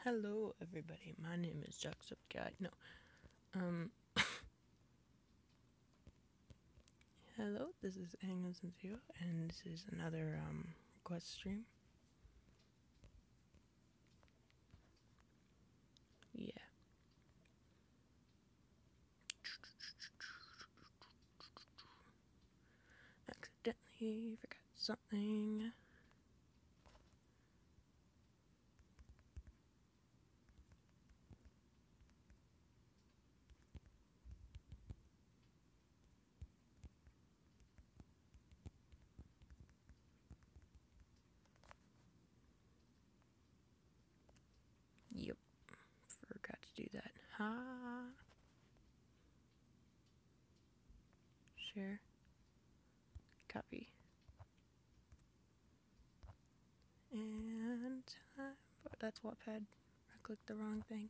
Hello, everybody. My name is Jacksepticeye. No. Um. Hello, this is Hansen, and this is another, quest stream. Yeah. Accidentally forgot something. Yep. Forgot to do that. Ha. Share. Copy. And that's Wattpad. I clicked the wrong thing.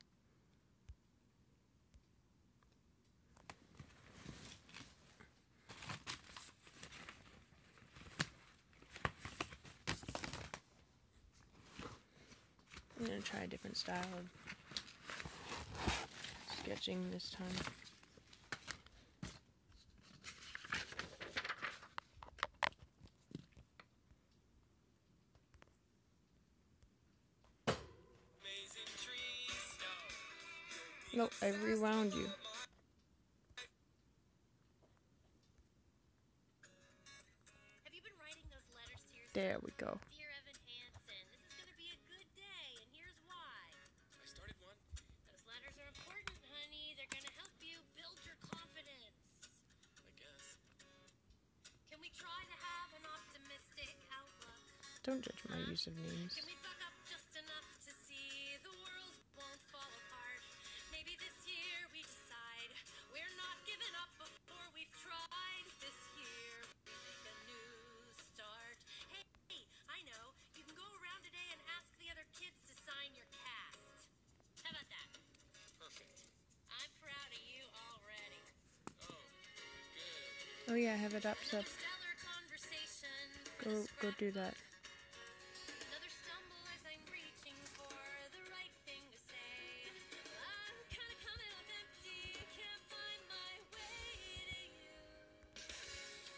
I'm gonna try a different style of sketching this time. No, I rewound you. Have you been writing those letters to yourself? There we go. Dear Evan Hansen, this is gonna be a good day, and here's why. I started one. Those letters are important, honey. They're gonna help you build your confidence. I guess. Can we try to have an optimistic outlook? Don't judge my use of names. Can we buck up just enough to see the world won't fall apart? Maybe this year we decide we're not giving up before we've tried. This year we make a new start. Hey, I know. You can go around today and ask the other kids to sign your cast. How about that? Perfect. I'm proud of you already. Oh, good. Oh yeah, I have it up, so Another stellar conversation. go do that. Another stumble as I'm reaching for the right thing to say. I'm kinda coming up empty, can't find my way to you.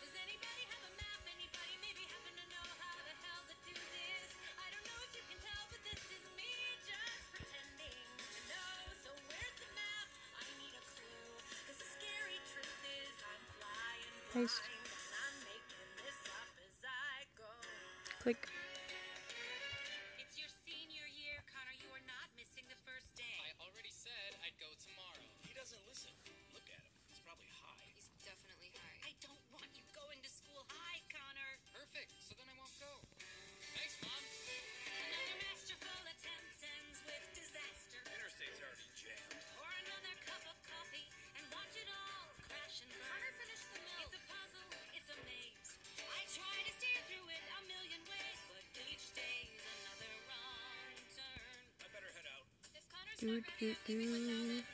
Does anybody have a map? Anybody maybe happen to know how the hell to do this? I don't know if you can tell, but this is me just pretending to know. So where's the map? I need a clue. 'Cause the scary truth is I'm flying Paste. blind, and I'm making this up as I go. Click. It's your senior year, Connor. You are not missing the first day. I already said I'd go tomorrow. He doesn't listen. Look at him. He's probably high. He's definitely high. I don't want you going to school high, Connor. Perfect. So then I won't go. Thanks, Mom. Another masterful attempt ends with disaster. Interstate's already jammed. Or another cup of coffee and watch it all crash and burn. Connor, finish the milk. It's a puzzle, it's a maze. I try to steer through it a million ways, but each day's another wrong turn. I better head out. If Connor's Do not ready, do we would know do. that.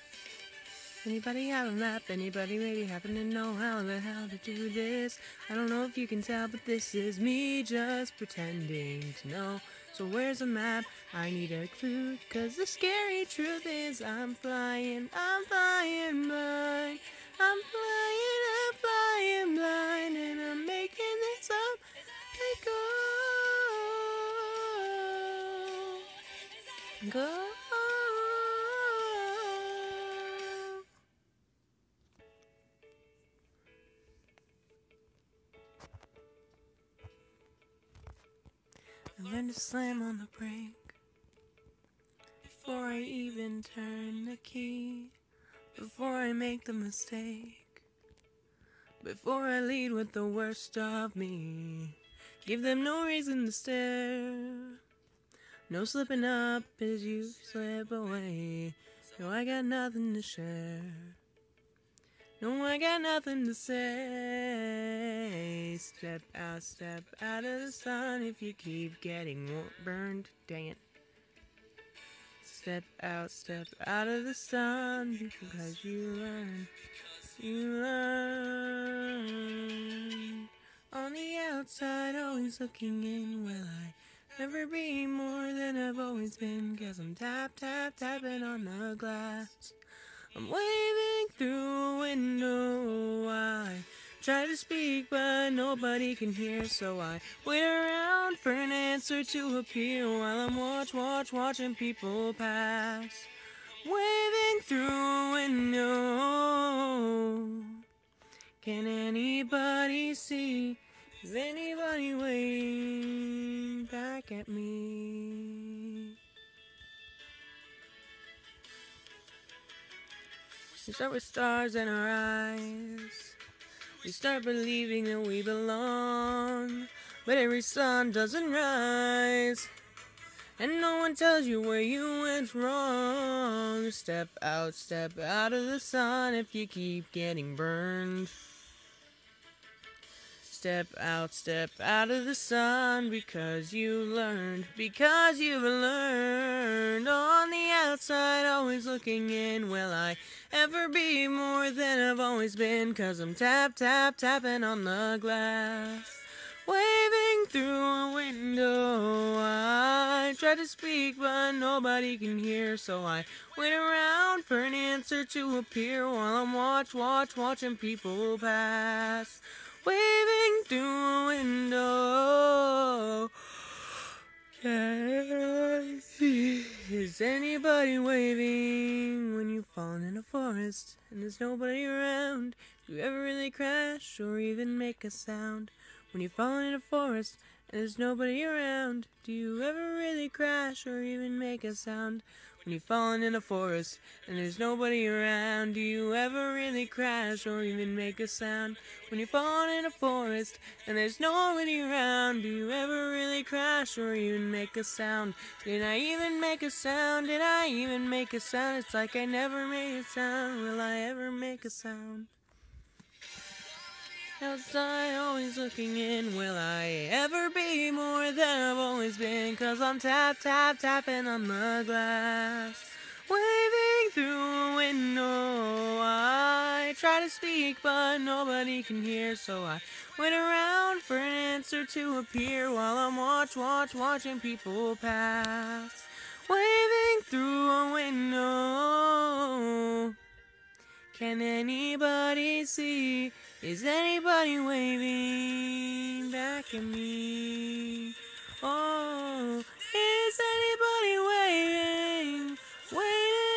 Anybody have a map? Anybody maybe happen to know how the hell to do this? I don't know if you can tell, but this is me just pretending to know. So where's a map? I need a clue, 'cause the scary truth is I'm flying blind. I'm flying blind, and I'm making this up. I go. I learned to slam on the brake before I even turn the key, before I make the mistake, before I lead with the worst of me. Give them no reason to stare, no slipping up as you slip away. No, I got nothing to share. No, I got nothing to say. Step out of the sun if you keep getting burned. Dang it. Step out of the sun because you learn. On the outside, always looking in. Well, I ever be more than I've always been, 'cause I'm tapping on the glass. I'm waving through a window. I try to speak, but nobody can hear, so I wait around for an answer to appear while I'm watching people pass. Waving through a window. Can anybody see? Is anybody waving back at me? We start with stars in our eyes. We start believing that we belong. But every sun doesn't rise, and no one tells you where you went wrong. Step out of the sun if you keep getting burned. Step out of the sun because you've learned. On the outside, always looking in. Will I ever be more than I've always been? 'Cause I'm tapping on the glass. Waving through a window. I try to speak, but nobody can hear, so I wait around for an answer to appear while I'm watching people pass. Waving through a window. Can I see? Is anybody waving when you've fallen in a forest and there's nobody around? Do you ever really crash or even make a sound? When you've fallen in a forest and there's nobody around, do you ever really crash or even make a sound? When you've fallen in a forest and there's nobody around, do you ever really crash or even make a sound? When you've fallen in a forest and there's nobody around, do you ever really crash or even make a sound? Did I even make a sound? It's like I never made a sound. Will I ever make a sound? Outside, always looking in. Will I ever be more than I've always been? 'Cause I'm tapping on the glass. Waving through a window. I try to speak, but nobody can hear, so I wait around for an answer to appear while I'm watching people pass. Waving through a window. Can anybody see? Is anybody waving back at me? Oh, is anybody waving? Waving.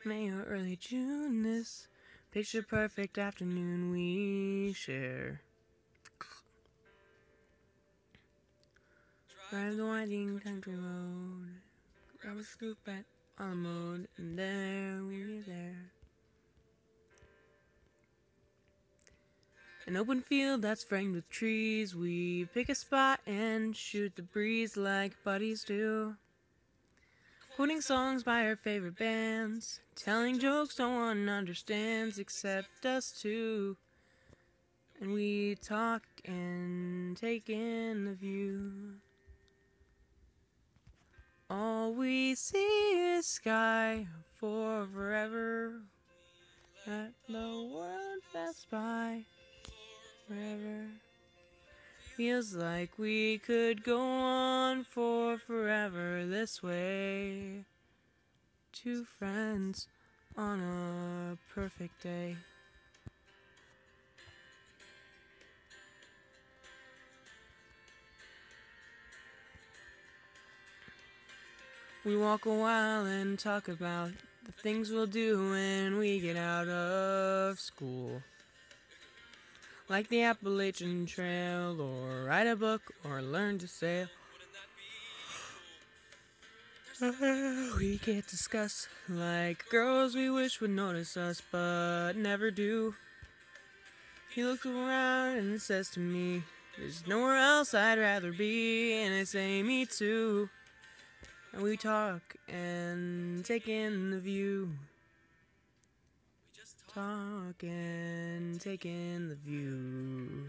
May or early June, this picture perfect afternoon we share. Drive the winding country road, grab a scoop at on the mode, and there we're there. An open field that's framed with trees, we pick a spot and shoot the breeze like buddies do. Quoting songs by our favorite bands, telling jokes no one understands except us two. And we talk and take in the view. All we see is sky for forever. Let the world pass by forever. Feels like we could go on for forever this way. Two friends on a perfect day. We walk a while and talk about the things we'll do when we get out of school. Like the Appalachian Trail, or write a book, or learn to sail. We get discuss like girls we wish would notice us, but never do. He looks around and says to me, there's nowhere else I'd rather be, and I say, me too. And we talk and take in the view. talking, taking the view.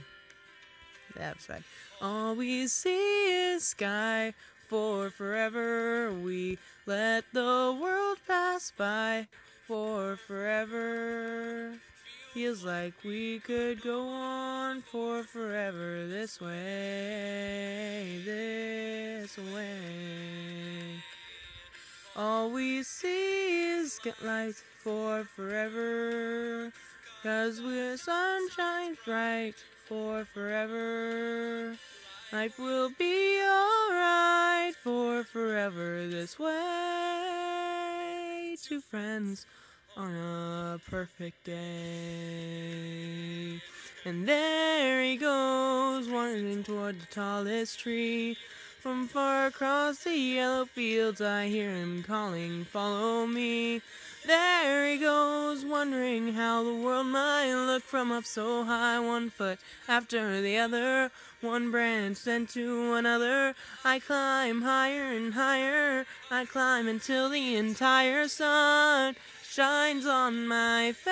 That's right. All we see is sky for forever. We let the world pass by for forever. Feels like we could go on for forever this way, this way. All we see is light for forever, 'cause we're sunshine bright for forever. Life will be alright for forever this way. Two friends on a perfect day. And there he goes, wandering toward the tallest tree. From far across the yellow fields I hear him calling, follow me. There he goes, wondering how the world might look from up so high. One foot after the other, one branch then to another. I climb higher and higher, I climb until the entire sun shines on my face.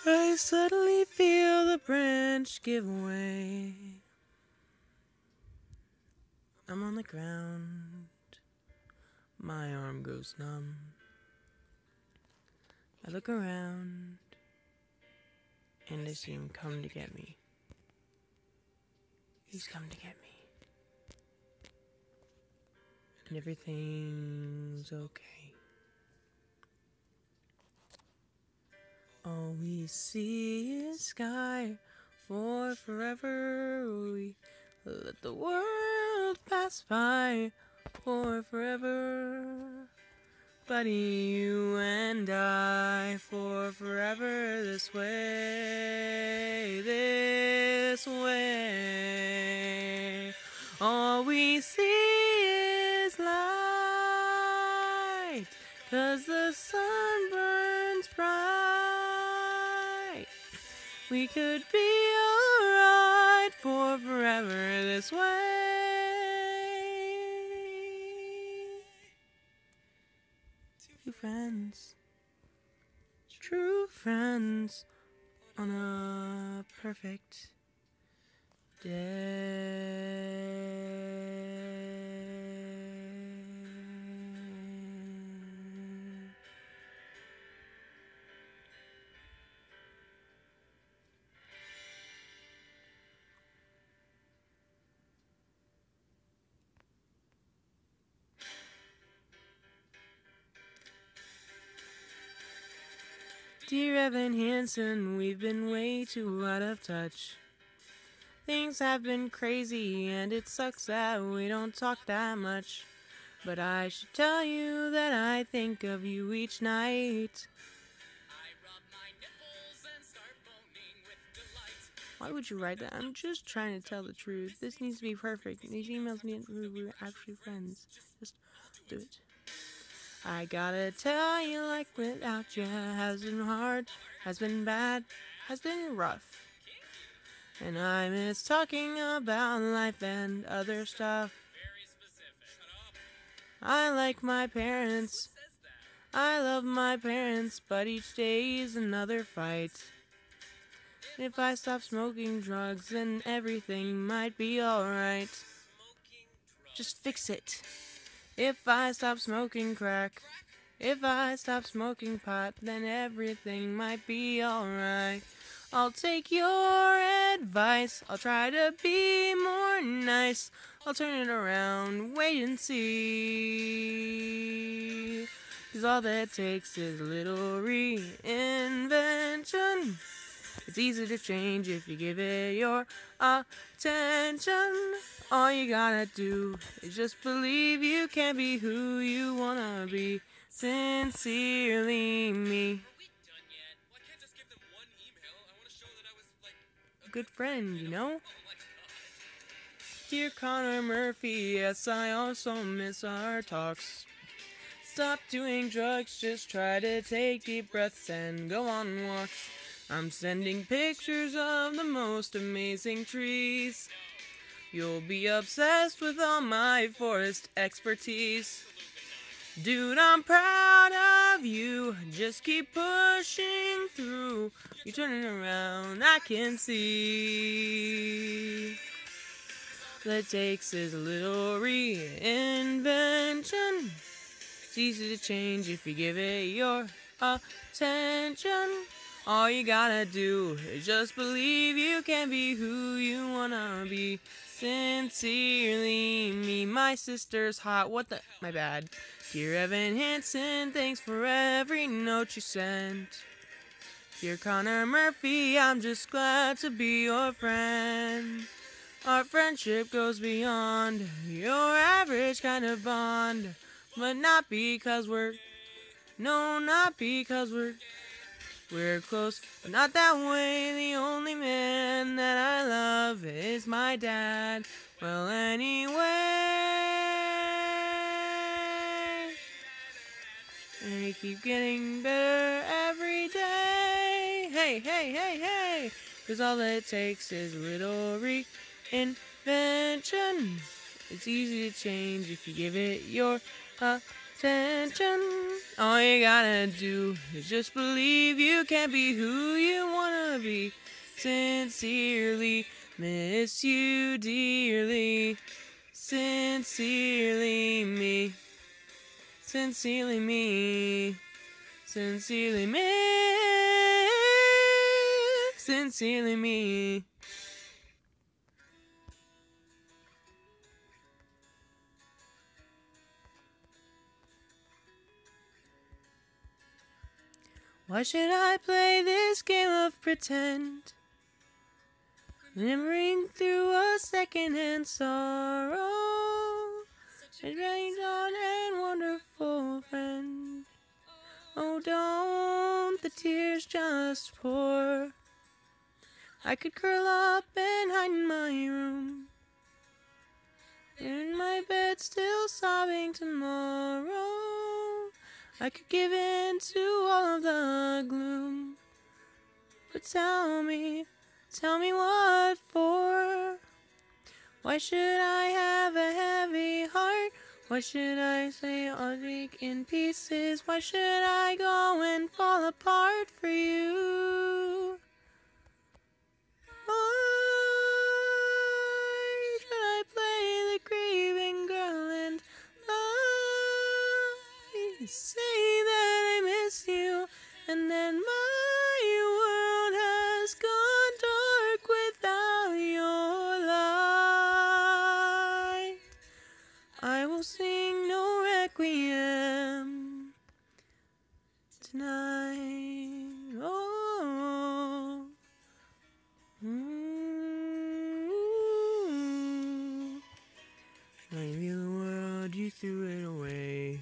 I suddenly feel the branch give way. I'm on the ground, my arm goes numb. I look around, and I see him come to get me. He's come to get me. And everything's okay. All we see is sky for forever. We let the world pass by for forever. Buddy, you and I for forever this way, this way. All we see is light, 'cause the sun burns bright. We could be alright for forever this way. Two friends, true friends, on a perfect day. Dear Evan Hansen, we've been way too out of touch. Things have been crazy and it sucks that we don't talk that much. But I should tell you that I think of you each night. I rub my nipples and start moaning with delight. Why would you write that? I'm just trying to tell the truth. This needs to be perfect. These emails need to prove we're actually friends. Just do it. I gotta tell you, like without you has been hard, has been bad, has been rough. And I miss talking about life and other stuff. Very specific. Shut up. I like my parents, Says that. I love my parents, but each day is another fight. And if I stop smoking drugs, then everything might be alright. Smoking drugs. Just fix it. If I stop smoking crack, if I stop smoking pot, then everything might be alright. I'll take your advice, I'll try to be more nice. I'll turn it around, wait and see. 'Cause all that takes is a little reinvention. It's easy to change if you give it your attention. All you gotta do is just believe you can be who you wanna be. Sincerely me. Are we done yet? Well, I can't just give them one email. I want to show that I was like a Good friend, you know? Oh my god. Dear Connor Murphy, yes, I also miss our talks. Stop doing drugs, just try to take deep breaths and go on walks. I'm sending pictures of the most amazing trees. You'll be obsessed with all my forest expertise. Dude, I'm proud of you. Just keep pushing through. You turning around, I can see. All it takes is a little reinvention. It's easy to change if you give it your attention. All you gotta do is just believe you can be who you wanna be. Sincerely, me, my sister's hot. What the? My bad. Dear Evan Hansen, thanks for every note you sent. Dear Connor Murphy, I'm just glad to be your friend. Our friendship goes beyond your average kind of bond. But not because we're close, but not that way. The only man that I love is my dad. Well, anyway, and we keep getting better every day. Hey, hey, hey, hey, 'cause all it takes is a little reinvention. It's easy to change if you give it your attention. All you gotta do is just believe you can be who you wanna be. Sincerely, miss you dearly. Sincerely me. Sincerely me. Sincerely me. Sincerely me. Why should I play this game of pretend? Remembering through a secondhand sorrow, a strange odd and wonderful friend. Oh, don't the tears just pour? I could curl up and hide in my room, in my bed still sobbing tomorrow. I could give in to all of the gloom. But tell me what for? Why should I have a heavy heart? Why should I say I'll break in pieces? Why should I go and fall apart for you? Why should I play the grieving girl and lie? Say that I miss you, and then my world has gone dark without your light. I will sing no requiem tonight. Oh. I real the world, you threw it away.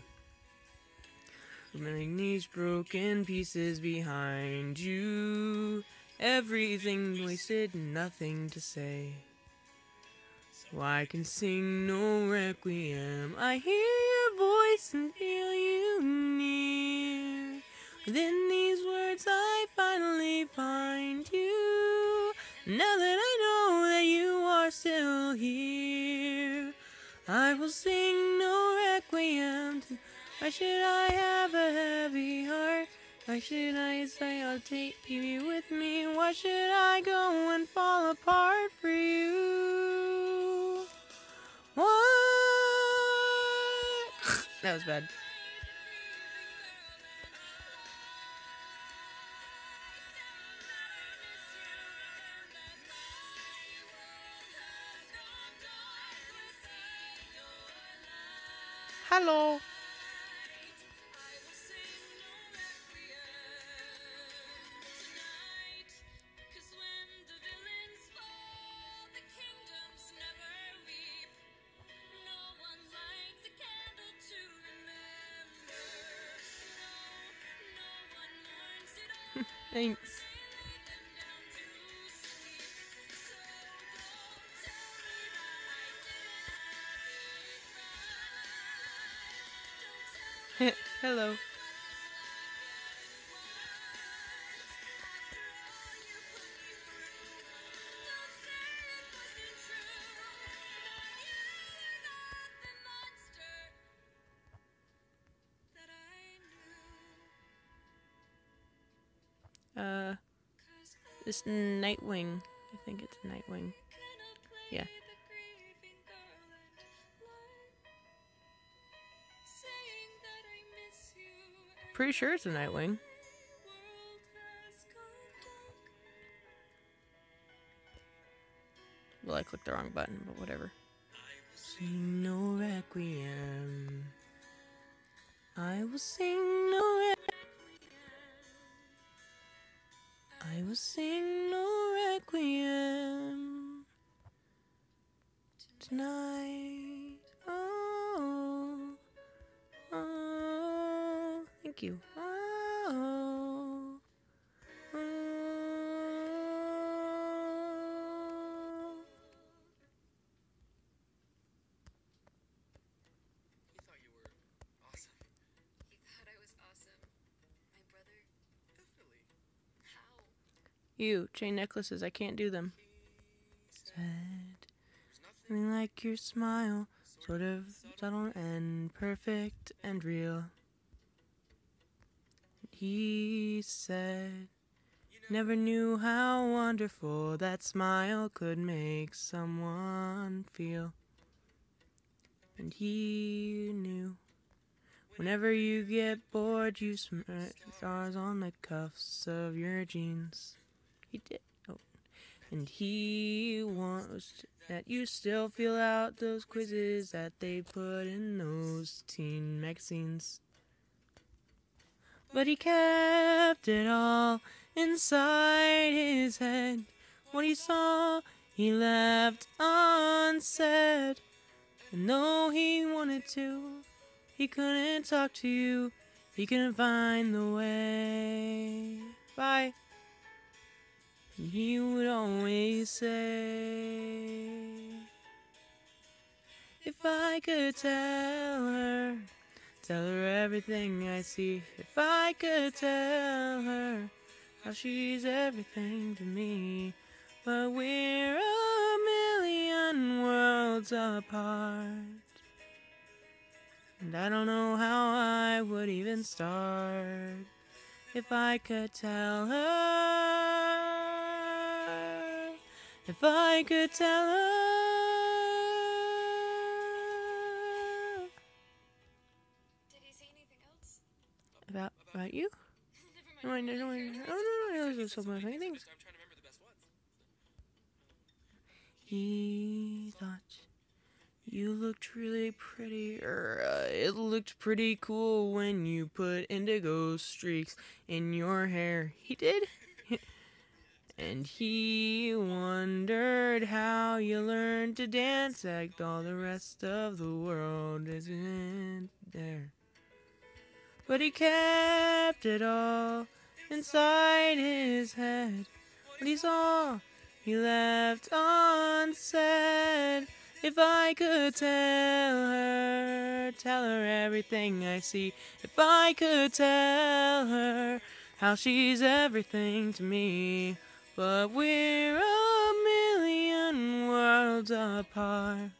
Leaving these broken pieces behind you. Everything wasted, nothing to say. So I can sing no requiem. I hear your voice and feel you near. Within these words I finally find you. Now that I know that you are still here, I will sing no requiem. Why should I have a heavy heart? Why should I say I'll take you with me? Why should I go and fall apart for you? What? That was bad. Hello. Thanks. Hello. This Nightwing. I think it's Nightwing. Yeah. Pretty sure it's a Nightwing. Well, I clicked the wrong button, but whatever. Sing no requiem. I will sing no I will sing no requiem tonight. Oh, oh, thank you. Oh, oh. He thought you were awesome. He thought I was awesome. My brother? Definitely. How? You, chain necklaces, I can't do them. Said, There's nothing. something like your smile, sort of subtle and perfect and real. He said, never knew how wonderful that smile could make someone feel. And he knew, whenever you get bored, you smudge stars on the cuffs of your jeans. He did. Oh. And he wants that you still fill out those quizzes that they put in those teen magazines. But he kept it all inside his head. What he saw, he left unsaid. And though he wanted to, he couldn't talk to you. He couldn't find the way. Bye. And he would always say, if I could tell her everything I see. If I could tell her how she's everything to me. But we're a million worlds apart. And I don't know how I would even start. If I could tell her. If I could tell her. Did he say anything else? About you? Never mind. No, there's so many things. I'm trying to remember the best ones. He thought you looked really pretty, it looked pretty cool when you put indigo streaks in your hair. He did? And he wondered how you learned to dance like all the rest of the world isn't there. But he kept it all inside his head. What he saw, he left unsaid. If I could tell her everything I see. If I could tell her how she's everything to me. But we're a million worlds apart.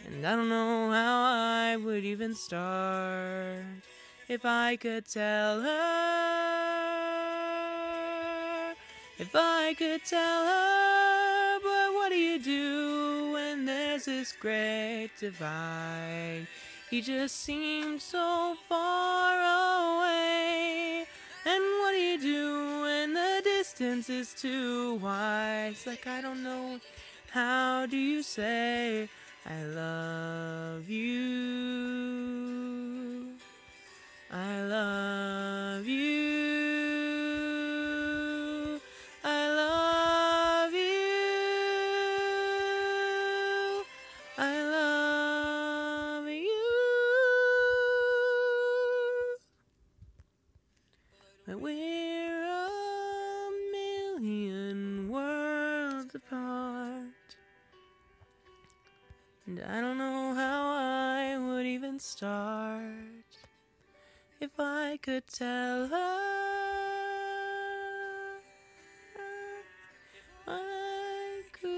And I don't know how I would even start. If I could tell her. If I could tell her. But what do you do when there's this great divide? He just seemed so far away. And what do you do when the distance is too wide? It's like I don't know. How do you say I love you? I love you. I love you. I love you. But we're a million worlds apart. And I don't know how I would even start. If I could tell her. I could.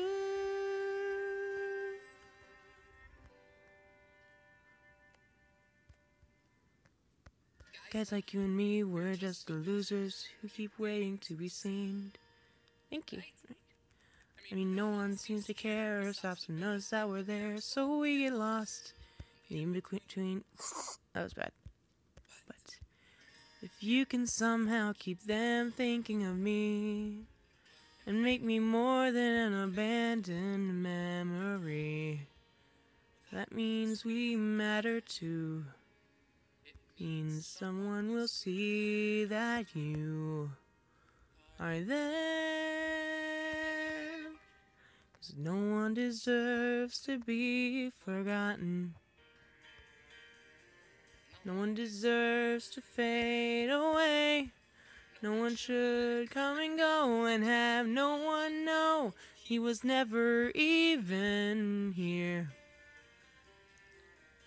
Guys like you and me, we're just the losers who keep waiting to be seen. Thank you. I mean, no one seems to care or stops to notice that we're there, so we get lost in between. That was bad. But if you can somehow keep them thinking of me and make me more than an abandoned memory, that means we matter too. Means someone will see that you are there. 'Cause no one deserves to be forgotten. No one deserves to fade away. No one should come and go and have no one know he was never even here.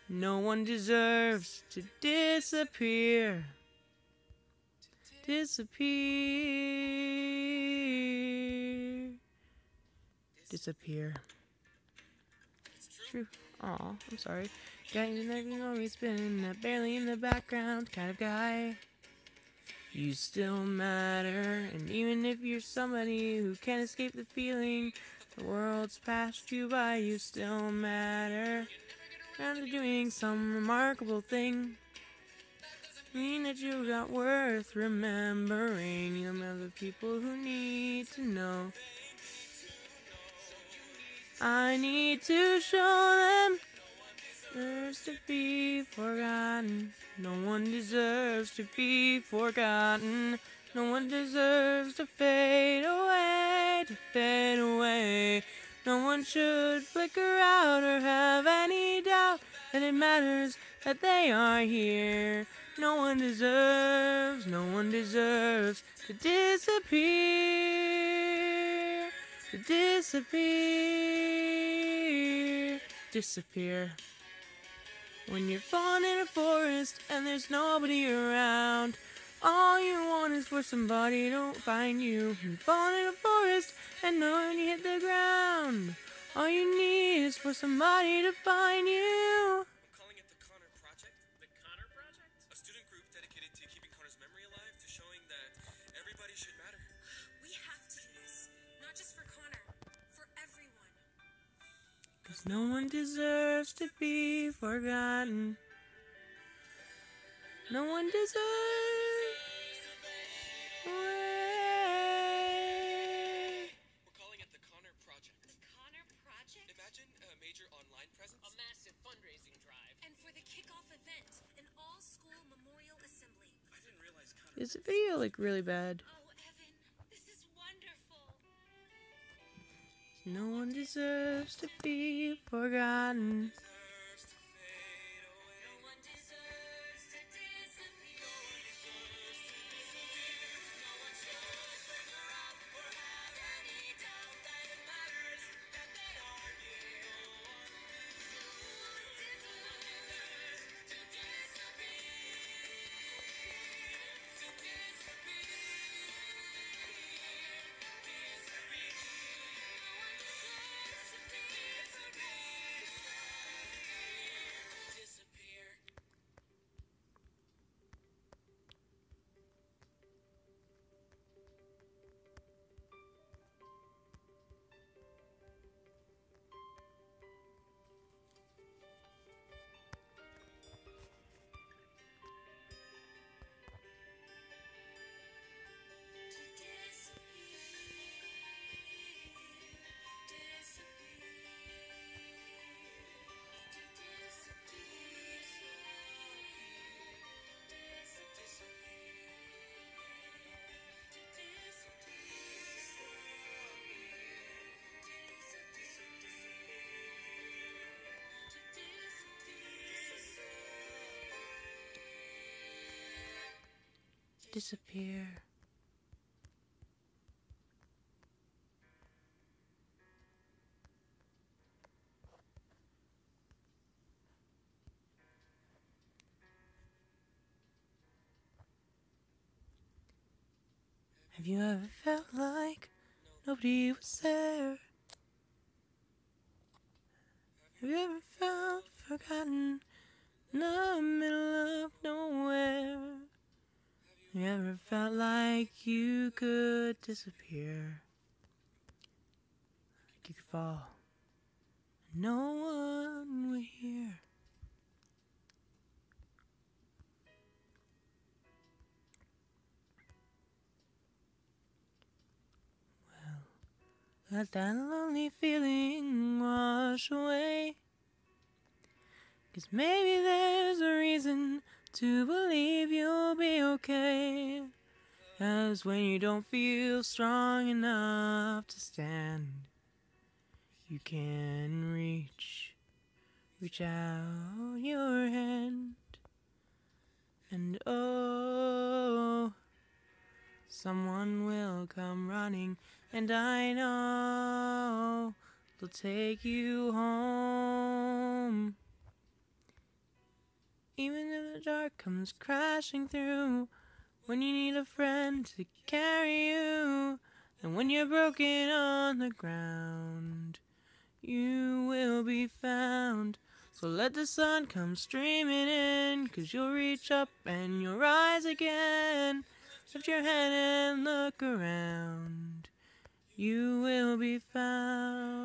No one deserves to disappear. Disappear. Disappear. True. Aw, I'm sorry. Guy who's never always been that barely in the background kind of guy. You still matter, and even if you're somebody who can't escape the feeling the world's passed you by, you still matter. Around to doing some remarkable thing. Mean that you're not worth remembering. You know the people who need to know. I need to show them deserves to be forgotten. No one deserves to be forgotten. No one deserves to fade away, to fade away. No one should flicker out or have any doubt that it matters that they are here. No one deserves to disappear, to disappear, disappear. When you're falling in a forest and there's nobody around, all you want is for somebody to find you. When you're falling in a forest and when you hit the ground, all you need is for somebody to find you. I'm calling it the Connor Project. The Connor Project? A student group dedicated to keeping Connor's memory alive, to showing that everybody should matter. We have to do this. Not just for Connor. For everyone. 'Cause no one deserves to be forgotten. No one deserves away. We're calling it the Connor Project. The Connor Project? Imagine a major online presence. A massive fundraising drive. And for the kickoff event, an all-school memorial assembly. I didn't realize Connor. Is the video like really bad? Oh, Evan, this is wonderful. No one deserves to be forgotten. Deserves to fade away. No one deserves to disappear. No one deserves to disappear. No one should flicker out or have any doubt that it matters that they are here. No one deserves to disappear. To disappear. Disappear. Disappear. Have you ever felt like nobody was there? Have you ever felt forgotten in the middle of nowhere? You ever felt like you could disappear? Like you could fall, and no one would hear? Let that lonely feeling wash away. 'Cause maybe there's a reason to believe you'll be okay. 'Cause when you don't feel strong enough to stand, you can reach out your hand. And oh, someone will come running, and I know they'll take you home. Even if the dark comes crashing through, when you need a friend to carry you, and when you're broken on the ground, you will be found. So let the sun come streaming in, 'cause you'll reach up and you'll rise again. Lift your head and look around, you will be found.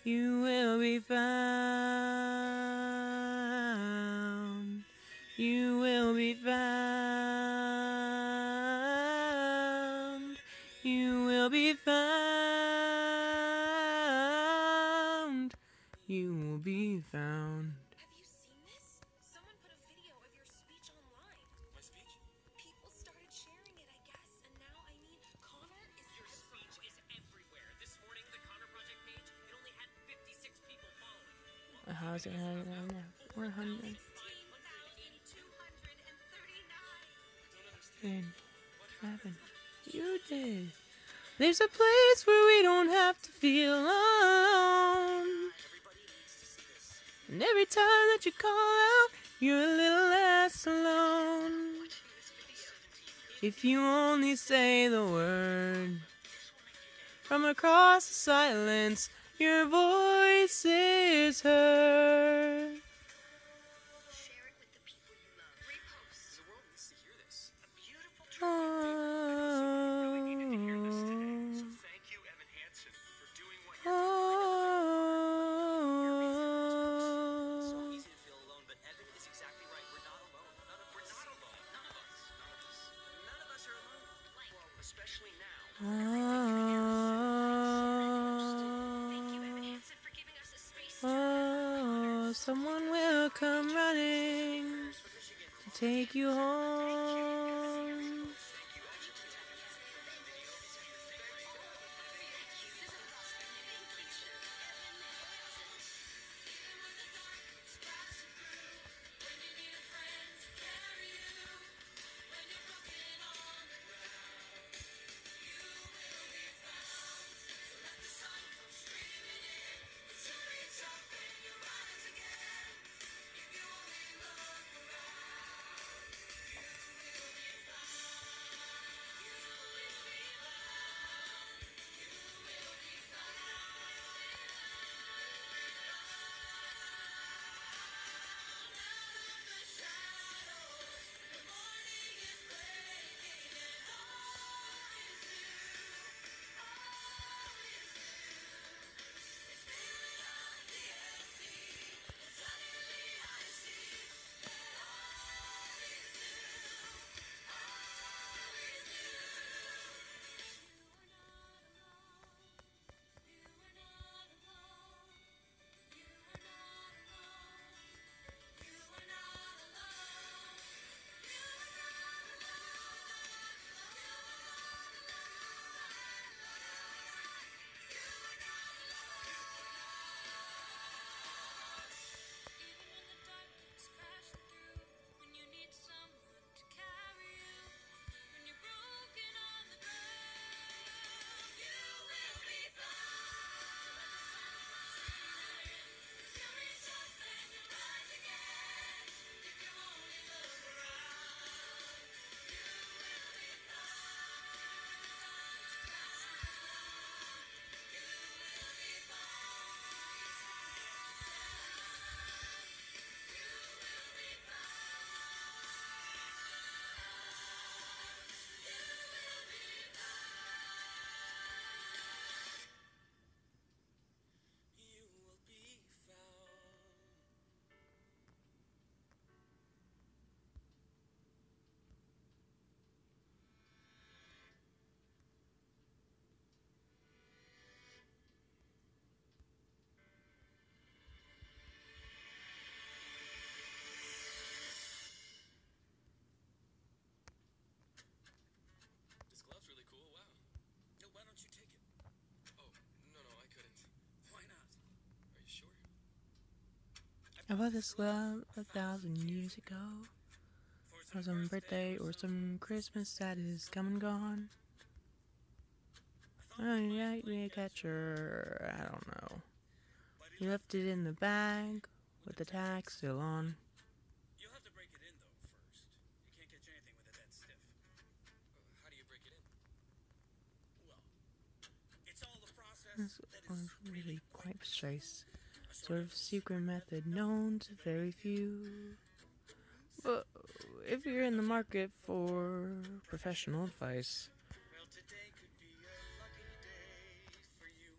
You will be found. You will be found. You will be found. You will be found. Have you seen this? Someone put a video of your speech online. My speech? People started sharing it, I guess, and now Connor is Your speech is everywhere. This morning, the Connor Project page, it only had 56 people following. How's it now? 100. 2,239. What happened? You did. There's a place where we don't have to feel alone. Everybody needs to see this. And every time that you call out, you're a little less alone. If you only say the word, from across the silence, your voice is heard. Share it with the people you love. Repost. The world needs to hear this. A beautiful Oh, So thank you, Evan Hansen, for doing what you're oh. So easy to feel alone, but Evan is exactly right. We're not alone. We're not alone. None of us. None of us are alone. Well, especially now. Thank you, Evan Hansen, for giving us a space to Oh, someone will come running to take you home. I bought this glove 1,000 years ago for some birthday or some Christmas that is come and gone. Oh, yeah, me a catcher. I don't know. He left it in the bag with the tag still on. You'll have to break it in, though, first. You can't catch anything with it that stiff. How do you break it in? Well, it's all the process This that one's is really quite precise. a Sort of secret method known to very few. But if you're in the market for professional advice, Well, today could be a lucky day for you.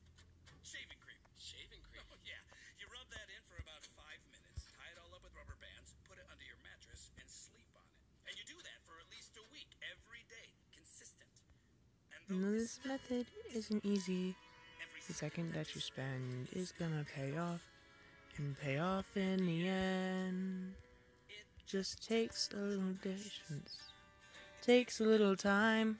Shaving cream. Shaving cream. Oh, yeah. You rub that in for about 5 minutes, tie it all up with rubber bands, put it under your mattress, and sleep on it. And you do that for at least a week, every day, consistent. And though this method isn't easy. every The second that you spend is gonna pay off, and pay off in the end. Just takes a little patience, takes a little time,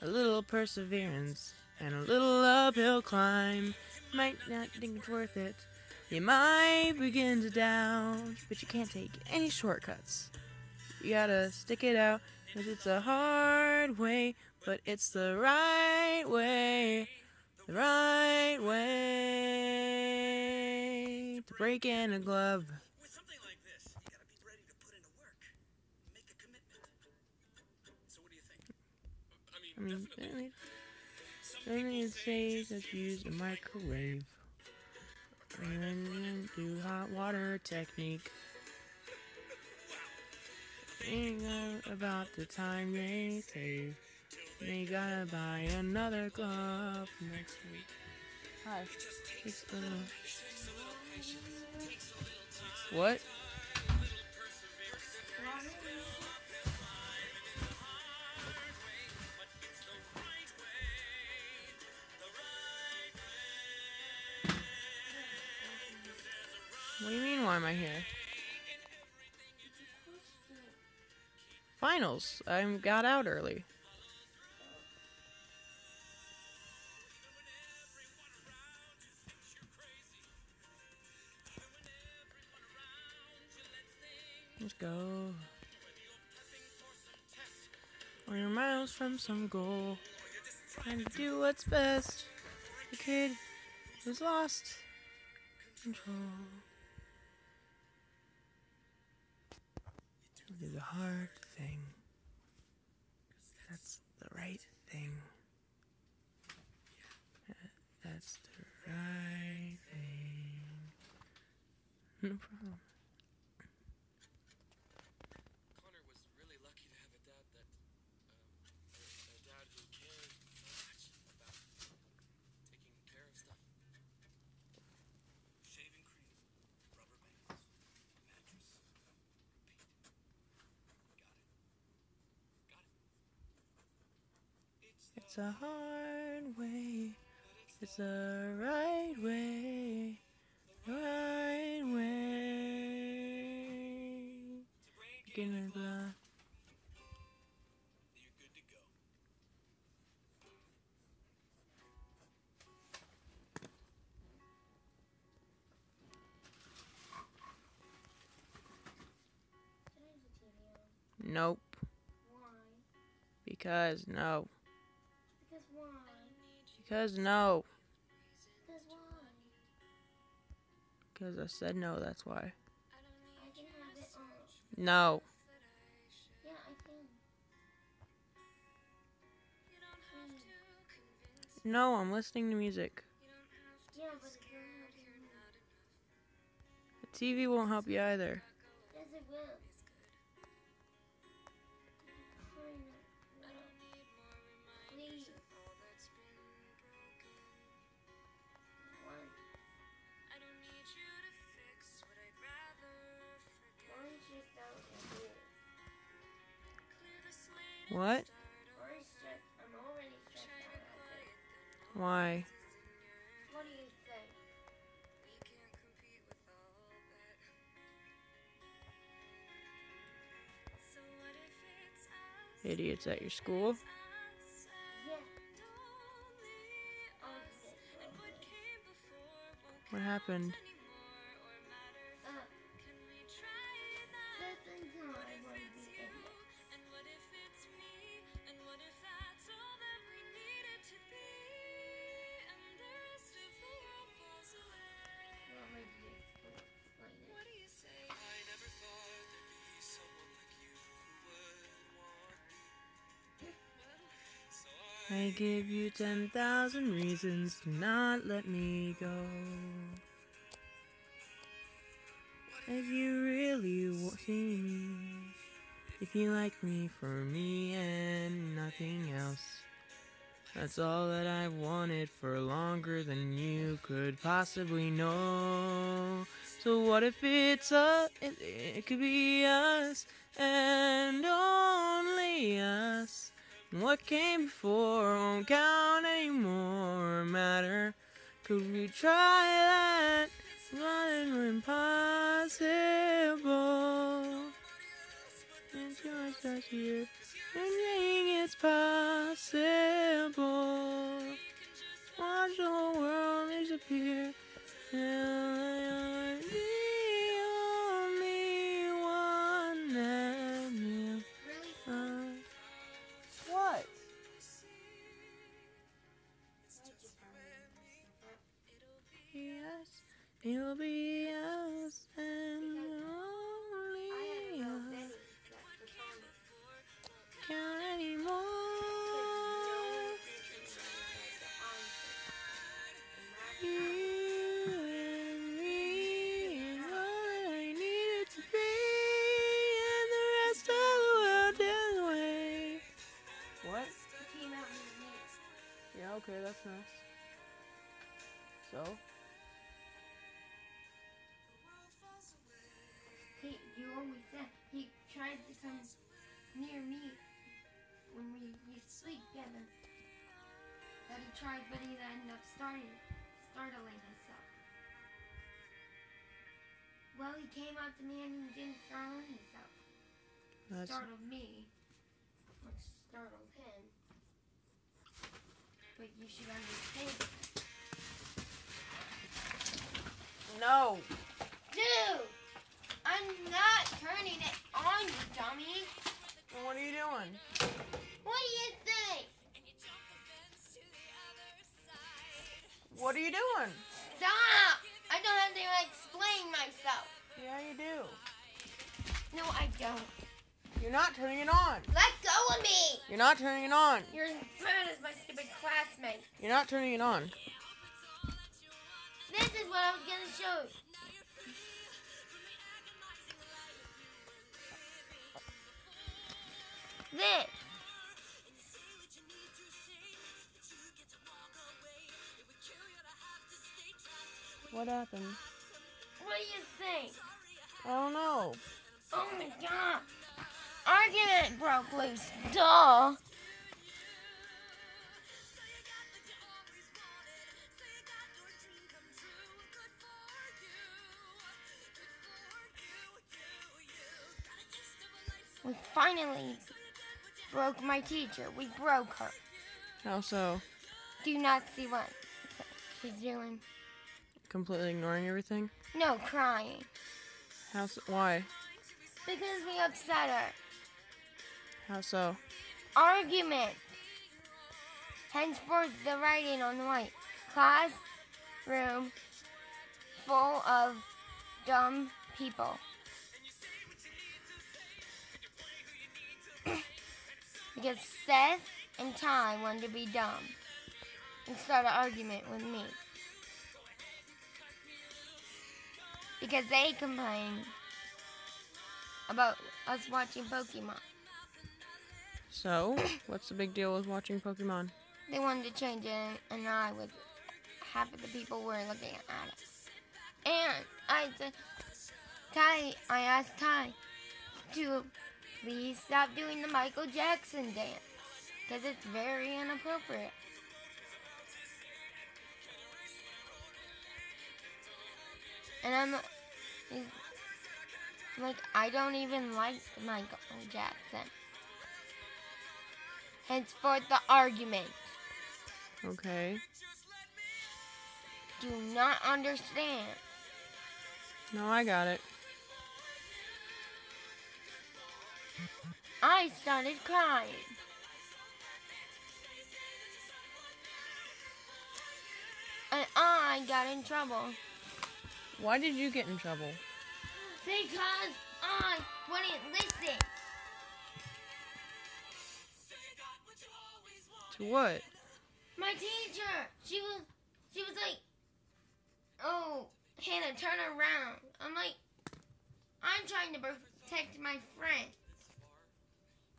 a little perseverance, and a little uphill climb. You might not think it's worth it, you might begin to doubt, but you can't take any shortcuts. You gotta stick it out, 'cause it's a hard way, but it's the right way. The right way to break in a glove. with something like this, you gotta be ready to put in the work. Make a commitment. So what do you think? I mean, certainly it says that you use a microwave. And then do hot water technique. Ain't about the time they save. They gotta buy another glove next week. Hi. It's a little... What? What do you mean, why am I here? Finals. I got out early. Let's go. Or you're miles from some goal. Trying to do what's best. The kid who's lost control. Do the hard thing. That's the right thing. That's the right thing. No problem. Connor was really lucky to have a dad that, a dad who cared so much about taking care of stuff. Shaving cream, rubber bands, mattress, repeat. Got it. It's a hard way. It's the right way. The right way. Give me the You're good to go. Today's the TV on. nope. Why? Because no. Because why? Because no. Because why? Because I said no, that's why. I can have it on. No. Yeah, I can. Please. No, I'm listening to music. Yeah, but it's not helping me. The TV won't help you either. Yes, it will. Kind of. Please. One. Orange just out and do it. What? Orange stressed. I'm already stressed out. I think. Why? What do you think? Idiots at your school? Yeah. Oh, this. What happened? I give you 10,000 reasons to not let me go. If you really see me, if you like me for me and nothing else, that's all that I've wanted for longer than you could possibly know. So what if it could be us and only us? And what came before won't count anymore or matter. Could we try that? Running impossible. It's yours right here. Anything is possible. Watch the whole world disappear. You're the only one that will. What? Yes, it'll be us and only us. Can't anymore. You and me is all that I needed to be, and the rest of the world is away. What? Yeah, okay, that's nice. So? You always said he tried to come near me when we used to sleep together. That he tried, but he ended up startling himself. Well, he came up to me and he didn't startle himself. Startled me, which startled him. But you should understand. No. Dude! I'm not turning it on, you dummy! Well, what are you doing? What do you think? What are you doing? Stop! I don't have to explain myself. Yeah, you do. No, I don't. You're not turning it on. Let go of me! You're not turning it on. You're as bad as my stupid classmate. You're not turning it on. This is what I was gonna show you. This. What happened? What do you think? I don't know. Oh my god. Argument broke loose. Duh. We finally broke my teacher. We broke her. How so? Do you not see what she's doing? Completely ignoring everything? No, crying. How so? Why? Because we upset her. How so? Argument. Henceforth, the writing on the white. Classroom full of dumb people. Because Seth and Ty wanted to be dumb and start an argument with me. Because they complained about us watching Pokemon. So, what's the big deal with watching Pokemon? They wanted to change it, and I was half of the people were looking at it. And I said, I asked Ty to please stop doing the Michael Jackson dance, because it's very inappropriate. And he's like, I don't even like Michael Jackson. Henceforth, the argument. Okay. Do not understand. No, I got it. I started crying. And I got in trouble. Why did you get in trouble? Because I wouldn't listen. To what? My teacher, she was like, "Oh, Hannah, turn around." I'm like, I'm trying to protect my friend.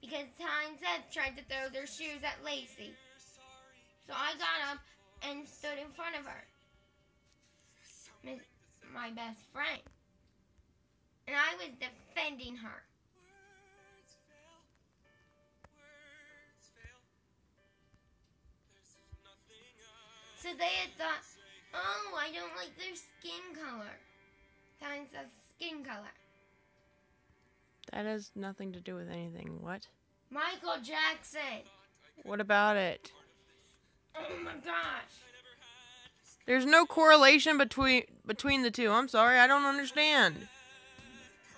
Because Ty and Seth tried to throw their shoes at Lacey. So I got up and stood in front of her. My best friend. And I was defending her. Words fail. Words fail. There's nothing So they had thought, oh, I don't like their skin color. Ty and Seth's skin color. That has nothing to do with anything. What? Michael Jackson. What about it? Oh my gosh. There's no correlation between the two. I'm sorry, I don't understand.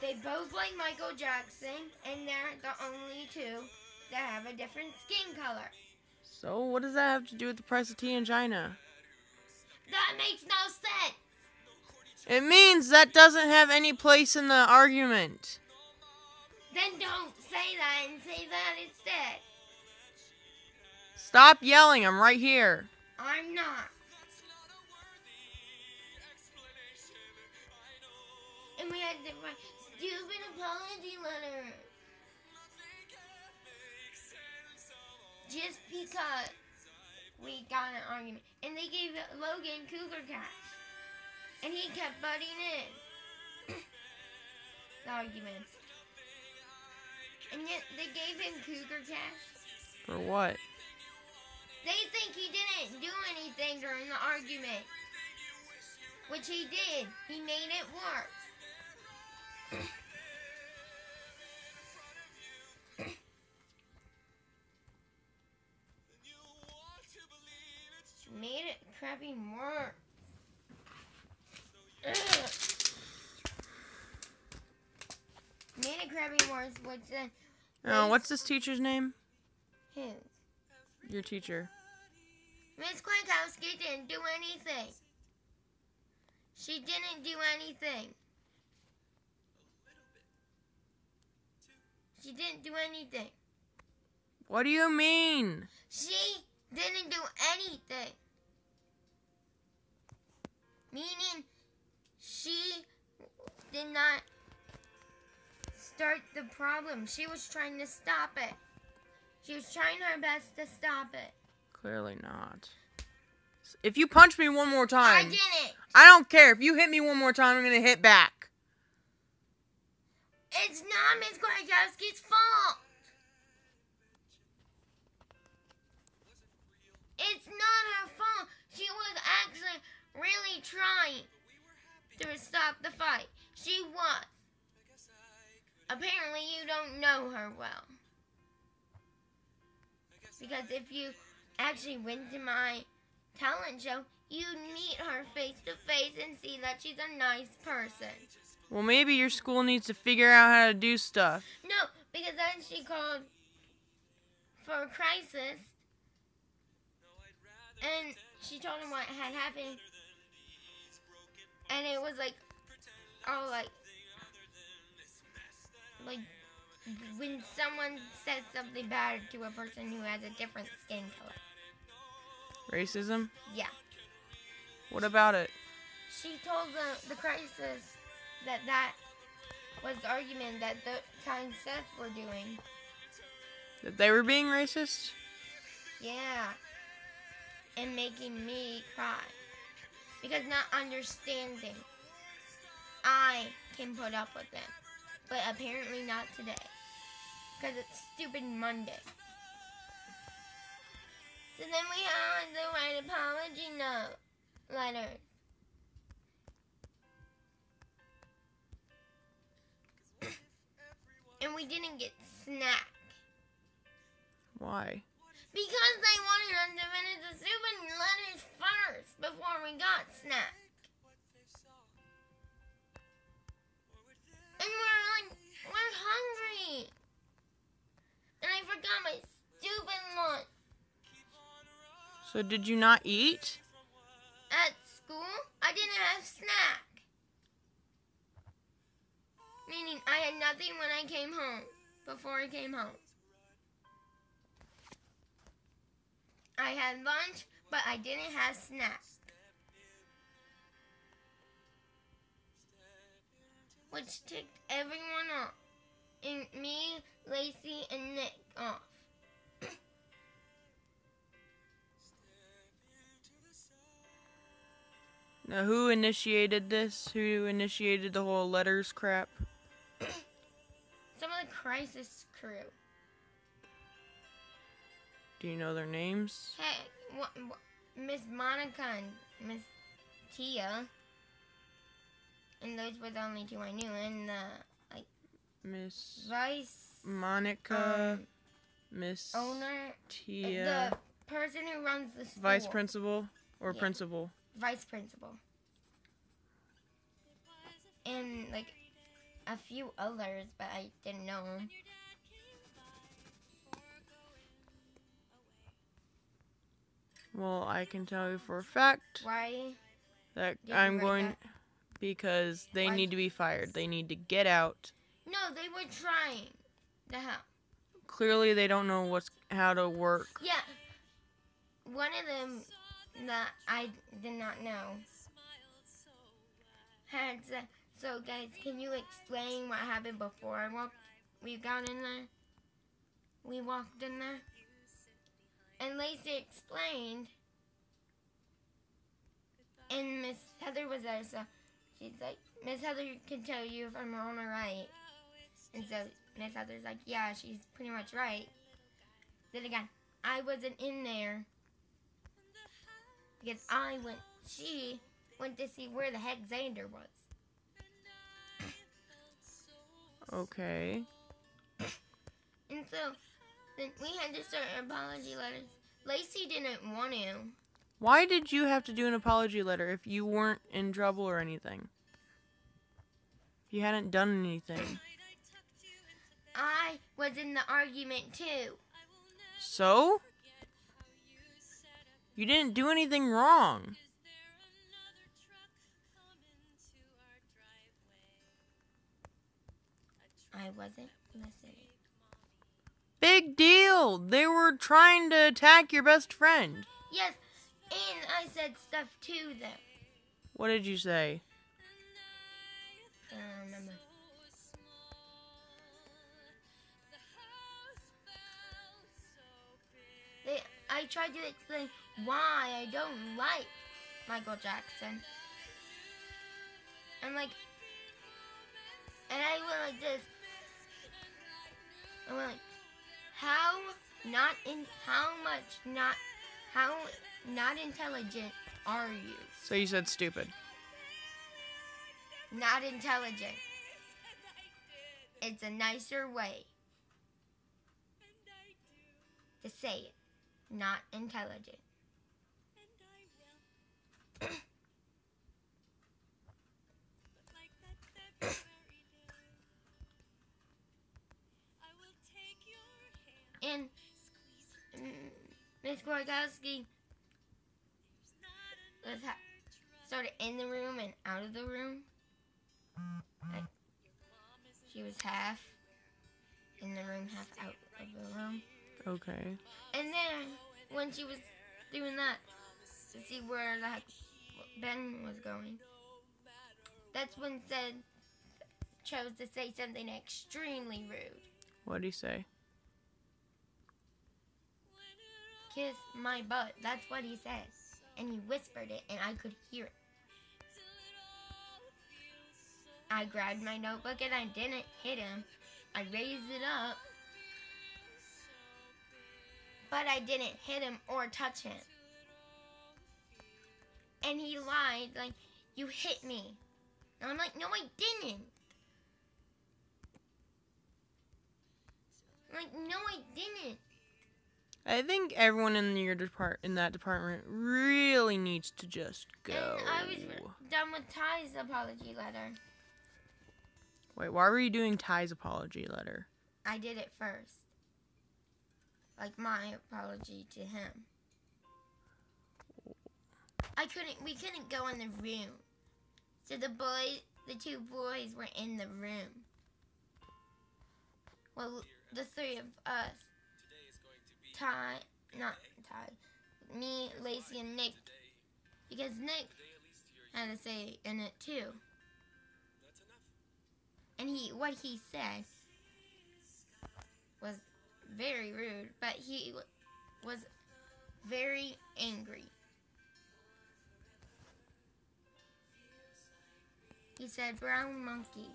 They both like Michael Jackson, and they're the only two that have a different skin color. So what does that have to do with the price of tea in China? That makes no sense. It means that doesn't have any place in the argument. Then don't say that and say that instead. Stop yelling, I'm right here. I'm not. And we had to write stupid apology letters. Just because we got an argument. And they gave Logan Cougar Cash. And he kept butting in. The argument. And yet they gave him Cougar Cash. For what? They think he didn't do anything during the argument. Which he did. He made it worse. Made it crappy worse. Made it crappy worse, which then... Oh, what's this teacher's name? Who? Your teacher. Miss Kwiatkowski didn't do anything. She didn't do anything. She didn't do anything. What do you mean? She didn't do anything. Meaning, she did not start the problem. She was trying to stop it. She was trying her best to stop it. Clearly not. If you punch me one more I time, didn't. I don't care. If you hit me one more time, I'm going to hit back. It's not Miss Kwiatkowski's fault. It's not her fault. She was actually really trying to stop the fight. She was. Apparently you don't know her well. Because if you actually went to my talent show, you'd meet her face to face and see that she's a nice person. Well, maybe your school needs to figure out how to do stuff. No, because then she called for a crisis. And she told him what had happened. And it was like, oh, like when someone says something bad to a person who has a different skin color. Racism? Yeah. What about it? She told the crisis that was the argument that the Ty and Seth were doing. That they were being racist? Yeah. And making me cry. Because not understanding. I can put up with them. But apparently not today. Because it's stupid Monday. So then we had to write apology letters. And we didn't get snack. Why? Because they wanted us to finish the stupid letters first before we got snack. And we're hungry. And I forgot my stupid lunch. So did you not eat? At school, I didn't have snack. Meaning I had nothing when I came home. Before I came home. I had lunch, but I didn't have snacks. Which ticked everyone off. And me, Lacey, and Nick off. Now, who initiated this? Who initiated the whole letters crap? Some of the crisis crew. Do you know their names? Hey, Miss Monica and Miss Tia. And those were the only two I knew. And the Miss vice Monica, Miss owner, Tia, the person who runs the school. vice principal or Yeah. principal? Vice principal. And like a few others, but I didn't know them. Well, I can tell you for a fact Why? that Did you I'm write going that? because they Why? need to be fired. They need to get out. No, they were trying to help. Clearly, they don't know how to work. Yeah. One of them that I did not know had said, so guys, can you explain what happened before we got in there? We walked in there. And Lacey explained. And Miss Heather was there, so she's like, Miss Heather can tell you if I'm wrong or right. And so Miss Heather's like, yeah, she's pretty much right. Then again, I wasn't in there because she went to see where the heck Xander was. Okay. And so then we had to start apology letters. Lacey didn't want to. Why did you have to do an apology letter if you weren't in trouble or anything? If you hadn't done anything. I was in the argument too. So? You didn't do anything wrong. I wasn't listening. Big deal. They were trying to attack your best friend. Yes, and I said stuff to them. What did you say? I don't remember. I tried to explain why I don't like Michael Jackson. I'm like, and I went like this. I went like, how not intelligent are you? So you said stupid. Not intelligent. It's a nicer way to say it. Not intelligent. And Miss Gorgowski was started in the room and out of the room. Like, she was half in the room, half out of the room. Okay. And then when she was doing that to see where the heck Ben was going, that's when chose to say something extremely rude. What'd he say? Kiss my butt. That's what he said. And he whispered it, and I could hear it. I grabbed my notebook, and I didn't hit him. I raised it up, but I didn't hit him or touch him. And he lied, like, you hit me. And I'm like, no, I didn't. I'm like, no, I didn't. I think everyone in that department really needs to just go. And I was done with Ty's apology letter. Wait, why were you doing Ty's apology letter? I did it first. Like my apology to him. We couldn't go in the room. So the two boys were in the room. Well, the three of us. Today is going to be Not Ty. me, Lacey, and Nick. Because Nick had a say in it too. That's enough. And what he said was very rude, but he was very angry. He said, brown monkey,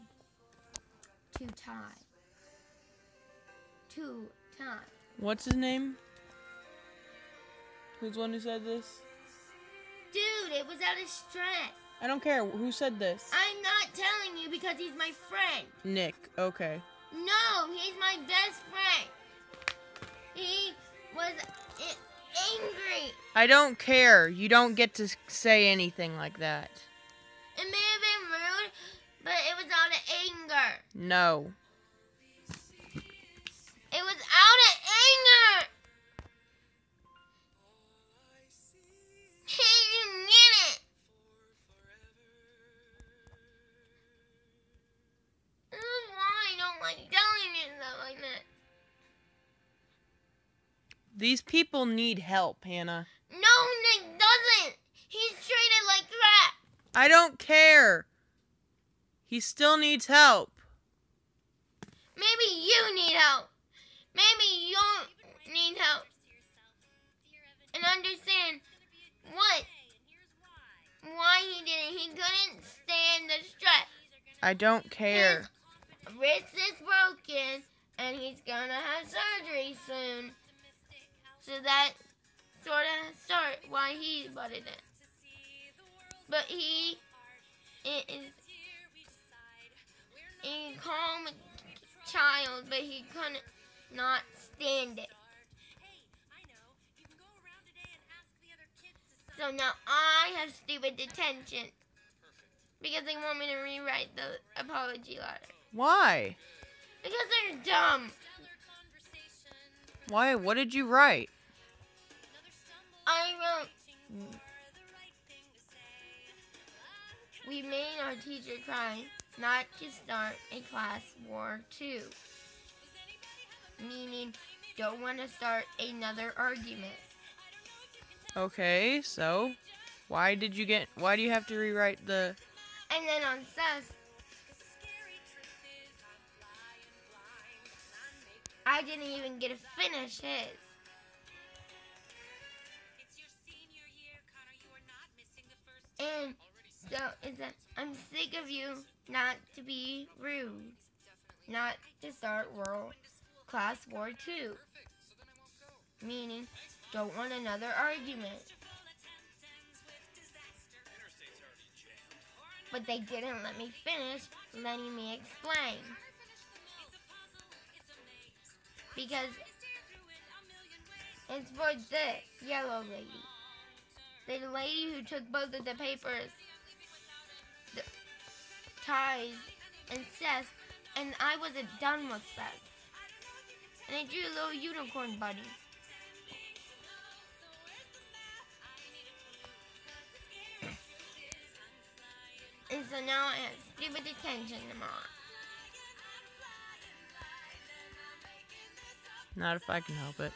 too tied. Too tied. What's his name? Who's the one who said this? Dude, it was out of stress. I don't care. Who said this? I'm not telling you because he's my friend. Nick. Okay. No, he's my best friend. He was angry. I don't care. You don't get to say anything like that. It may have been rude, but it was out of anger. No. It was out of anger. You get it. This is why I don't like telling you stuff like that. These people need help, Hannah. No, Nick doesn't. He's treated like crap. I don't care. He still needs help. Maybe you need help. Maybe you don't need help. And understand why he didn't. He couldn't stand the stress. I don't care. His wrist is broken, and he's gonna have surgery soon. So that sort of start why he butted it. But he is a calm child, but he couldn't not stand it. So now I have stupid detention because they want me to rewrite the apology letter. Why? Because they're dumb. Why? What did you write? I wrote, we made our teacher cry not to start a class war too. Meaning, don't want to start another argument. Okay, so why do you have to rewrite the... And then on Seth's, I didn't even get to finish his. And so it's that I'm sick of you not to be rude, not to start World Class War 2. Meaning, don't want another argument. But they didn't let me finish letting me explain. Because it's for this yellow lady. The lady who took both of the papers, the ties, and Seth, and I wasn't done with Seth. And I drew a little unicorn bunny. And so now I have stupid detention tomorrow. Not if I can help it.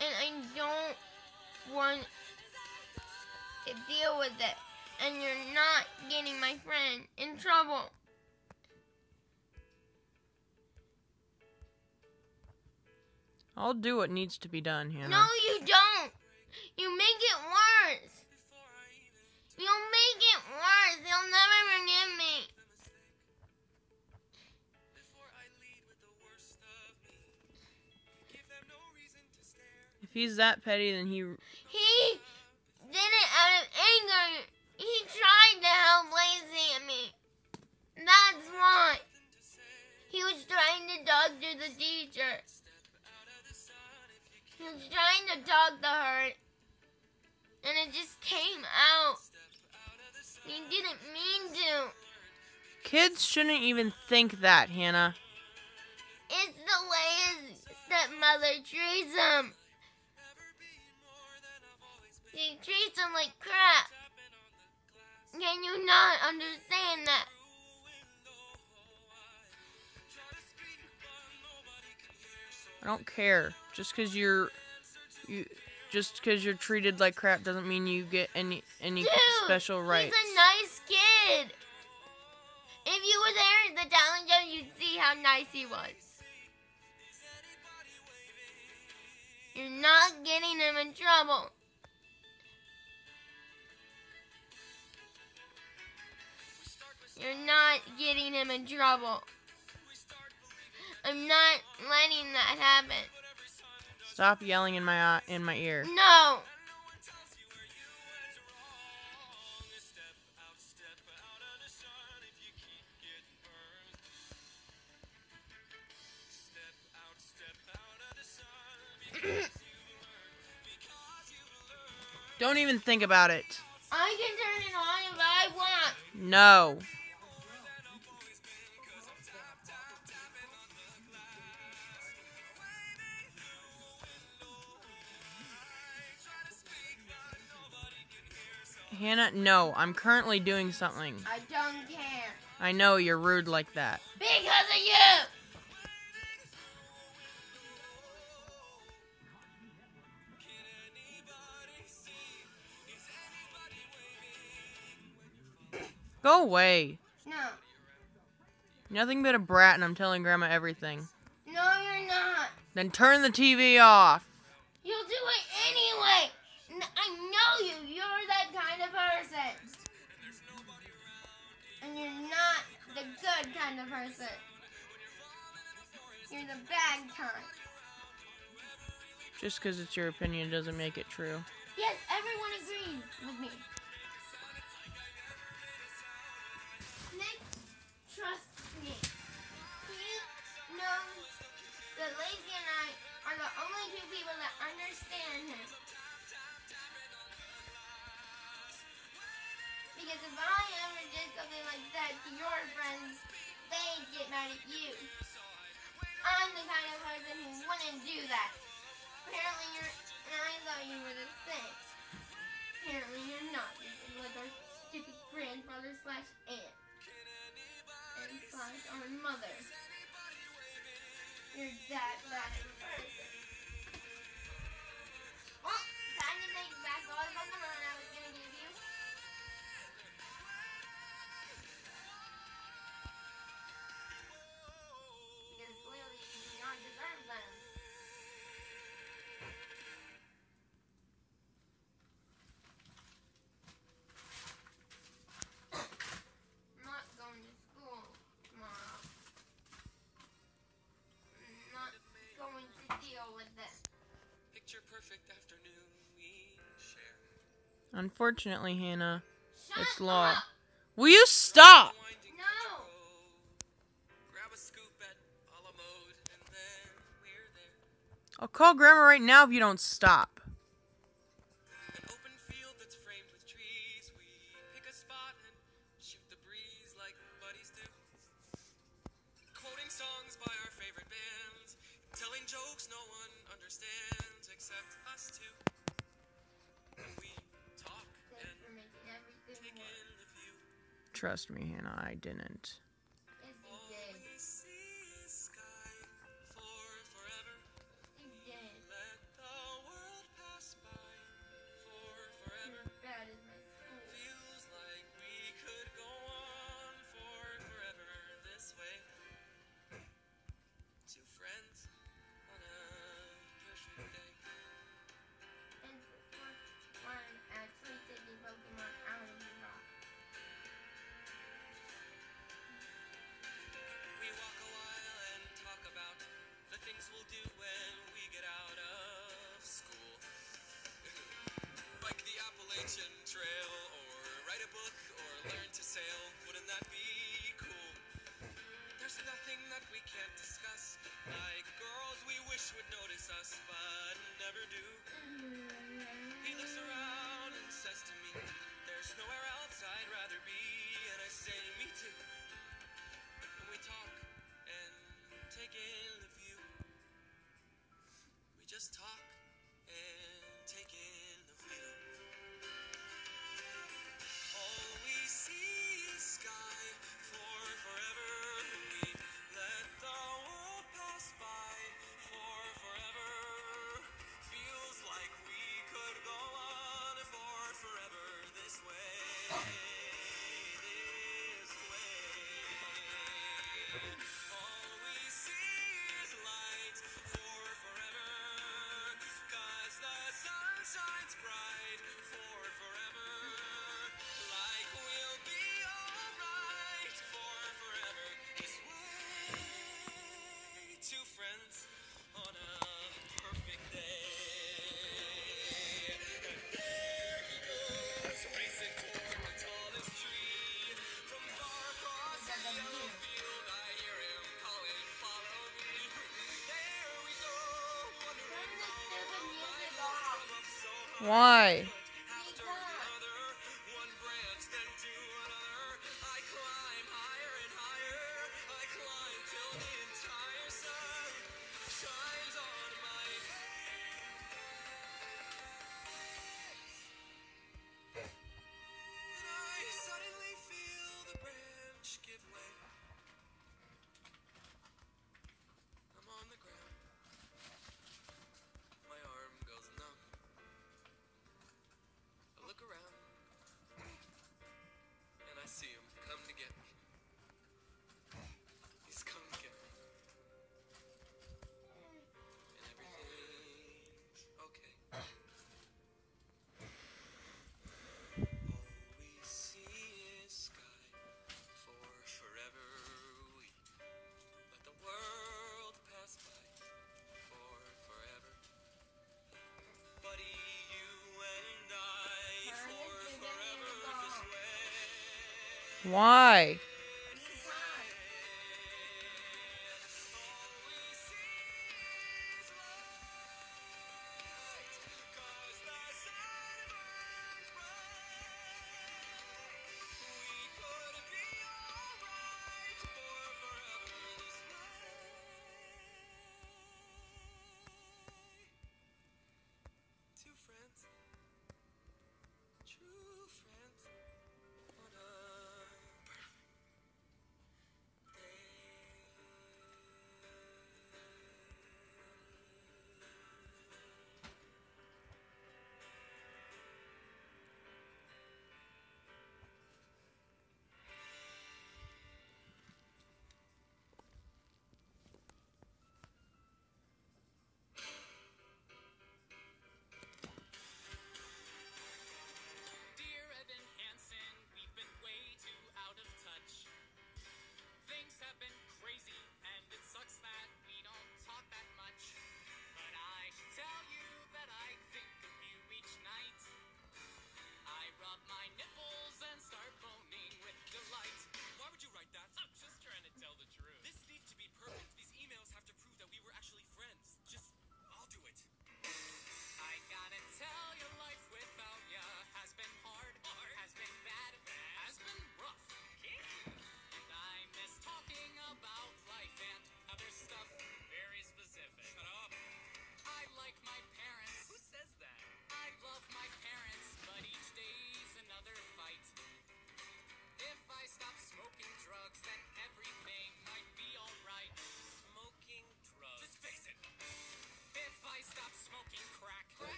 And I don't want to deal with it. And you're not getting my friend in trouble. I'll do what needs to be done, Hannah. No, you don't. You make it worse. You'll make it worse. You'll never forgive me. If he's that petty, then he... He did it out of anger. He tried to help Lacey and me. That's why. He was trying to talk to the teacher. He was trying to talk to her. And it just came out. He didn't mean to. Kids shouldn't even think that, Hannah. It's the way his stepmother treats him. She treats him like crap. Can you not understand that? I don't care. Just because you Just because you're treated like crap doesn't mean you get any Dude, special rights. he's a nice kid. If you were there at the talent show, you'd see how nice he was. You're not getting him in trouble. You're not getting him in trouble. I'm not letting that happen. Stop yelling in my ear. No. Don't even think about it. I can turn it on if I want. No. Hannah, no. I'm currently doing something. I don't care. I know you're rude like that. Because of you. Go away. No. Nothing but a brat, and I'm telling Grandma everything. No, you're not. Then turn the TV off. You'll do it anyway. I know you. You're that kind of person. And you're not the good kind of person. You're the bad kind. Just because it's your opinion doesn't make it true. Yes, everyone agrees with me. Nick, trust me. He knows that Lacey and I are the only two people that understand him. Because if I ever did something like that to your friends, they'd get mad at you. I'm the kind of person who wouldn't do that. Apparently and I thought you were the same. Apparently you're not. You're like our stupid grandfather / aunt. And / our mother. You're that bad of a person. Well, time to take back all the Pokemon I was gonna give you. Because clearly you do not deserve them. I'm not going to school tomorrow. I'm not going to deal with this. Picture perfect afternoon we share. Unfortunately, Hannah, Shut it's law. up! Will you stop? Winding No! road. Grab a scoop at a la mode, and then we're there. I'll call Grandma right now if you don't stop. An open field that's framed with trees. We pick a spot and shoot the breeze like buddies do. Quoting songs by our favorite bands. Telling jokes no one understands except us two. And we talk Thanks and for making everything take work. in the view. Trust me, Hannah, I didn't. Yes, you All did. we see is sky for forever. You did. Let the world pass by for forever. You're bad as my school. Feels like we could go on for forever this way. Two friends on a perfect day. And for one, actually taking Pokemon out of the box. We walk a while and talk about the things we'll do when we get out of school. Like the Appalachian Trail, or write a book, or learn to sail. Wouldn't that be cool? There's nothing that we can't discuss. Like girls we wish would notice us, but never do. He looks around and says to me, there's nowhere else I'd rather be. And I say, me too. And we talk and take in the view. We just talk and take in the view. All we see is sky for forever. We let the world pass by for forever. Feels like we Why? One branch then to another. I climb higher and higher. I climb till the entire sun shines on my face. And I suddenly feel the branch give way. I'm on the ground. My arm goes numb. I look around and I see him come to get me. He's come to get me. And everything's okay. All we see is sky for forever. We let the world pass by for forever. Buddy, you and I for forever this way. Why? Two friends, true friends, on a perfect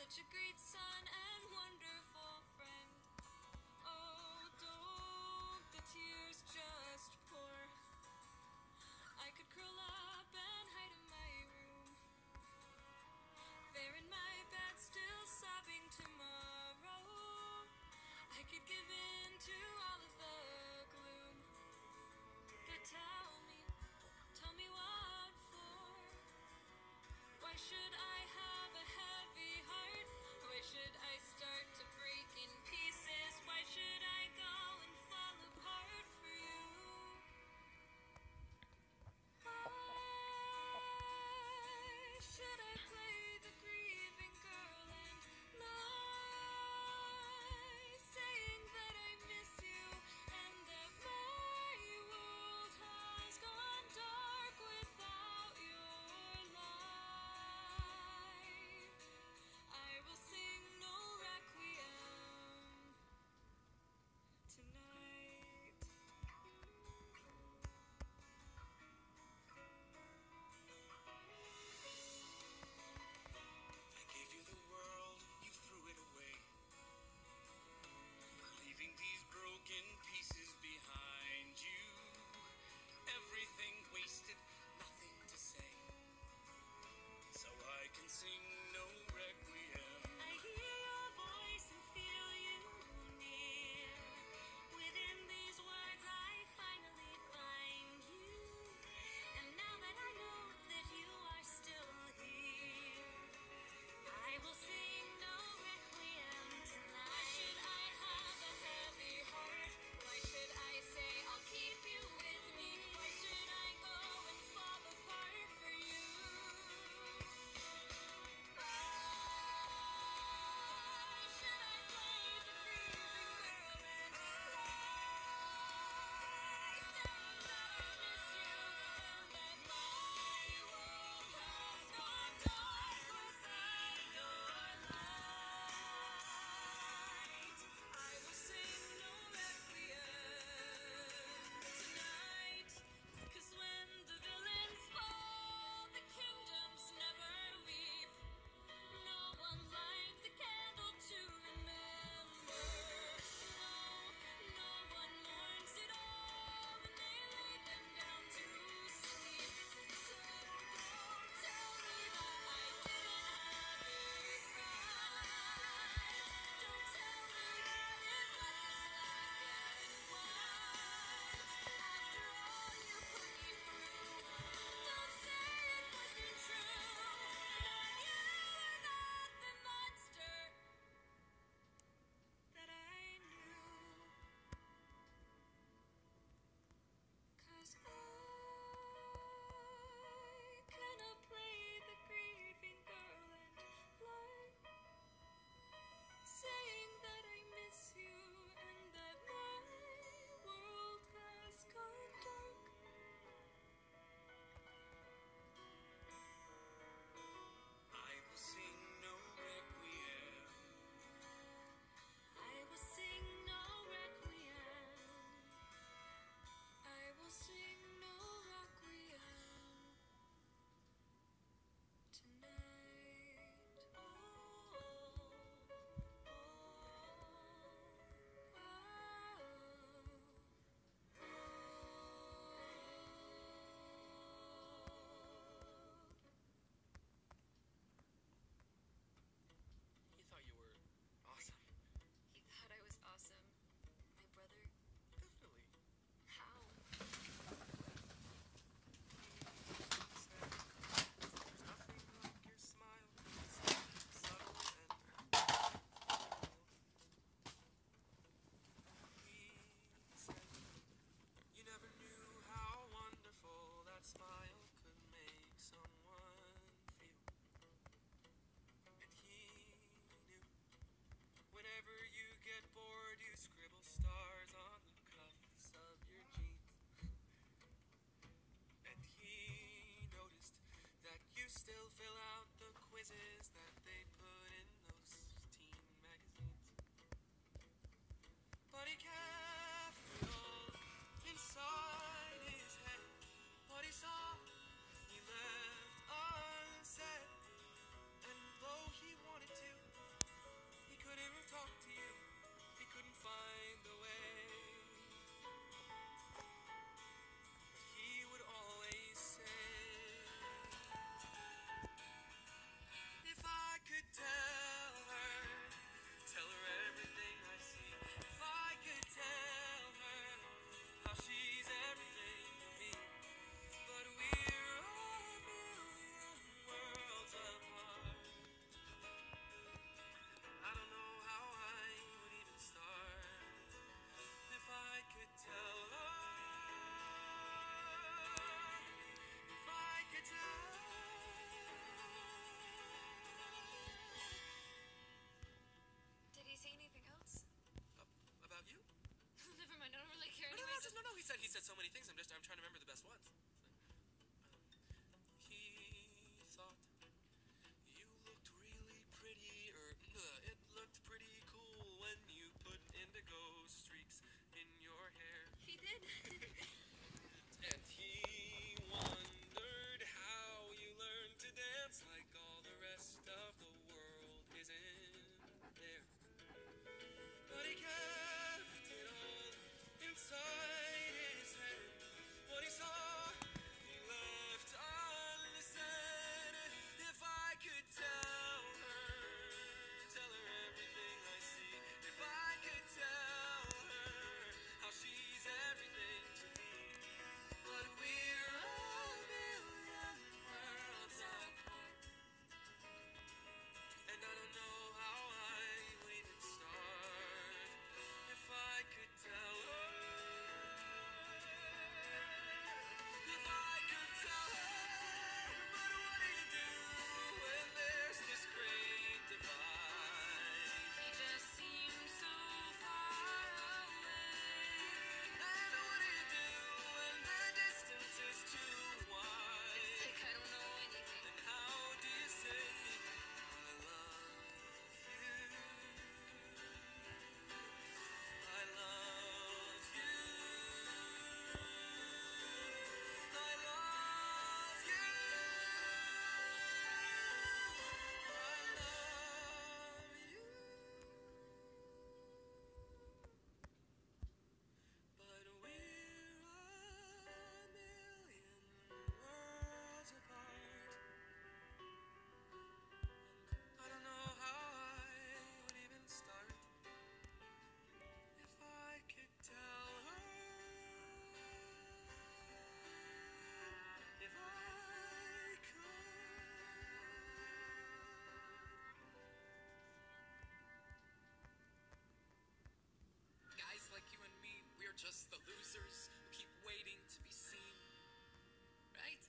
such a great son and wonderful friend. Oh, don't the tears just pour? I could curl up and hide in my room, there in my bed, still sobbing tomorrow. I could give in to all of the gloom, but tell me what for? Why should I have a heavy heart? Why should like here No, anyways. no, he said so many things. I'm trying to remember the best ones. He thought you looked really pretty, or it looked pretty cool when you put indigo streaks in your hair. He did. And he wondered how you learned to dance like all the rest of the world isn't there. But he kept it all inside his head. What he saw, he left unsaid. If I could tell her everything I see. If I could tell her how she's everything to me. But we're a million worlds apart, and I don't know how I would even start. If I could tell her, if I could tell her, but what do you do when there's this great divide? He just seems so far away. And what do you do when the distance is too wide? It's like I don't know anything. Then how do you say I love you? I love you. I love you. I love you. But we're a million worlds apart. I don't know how I would even start. If I could tell her, if I could. Guys like you and me, we're just the losers who keep waiting to be seen. Right?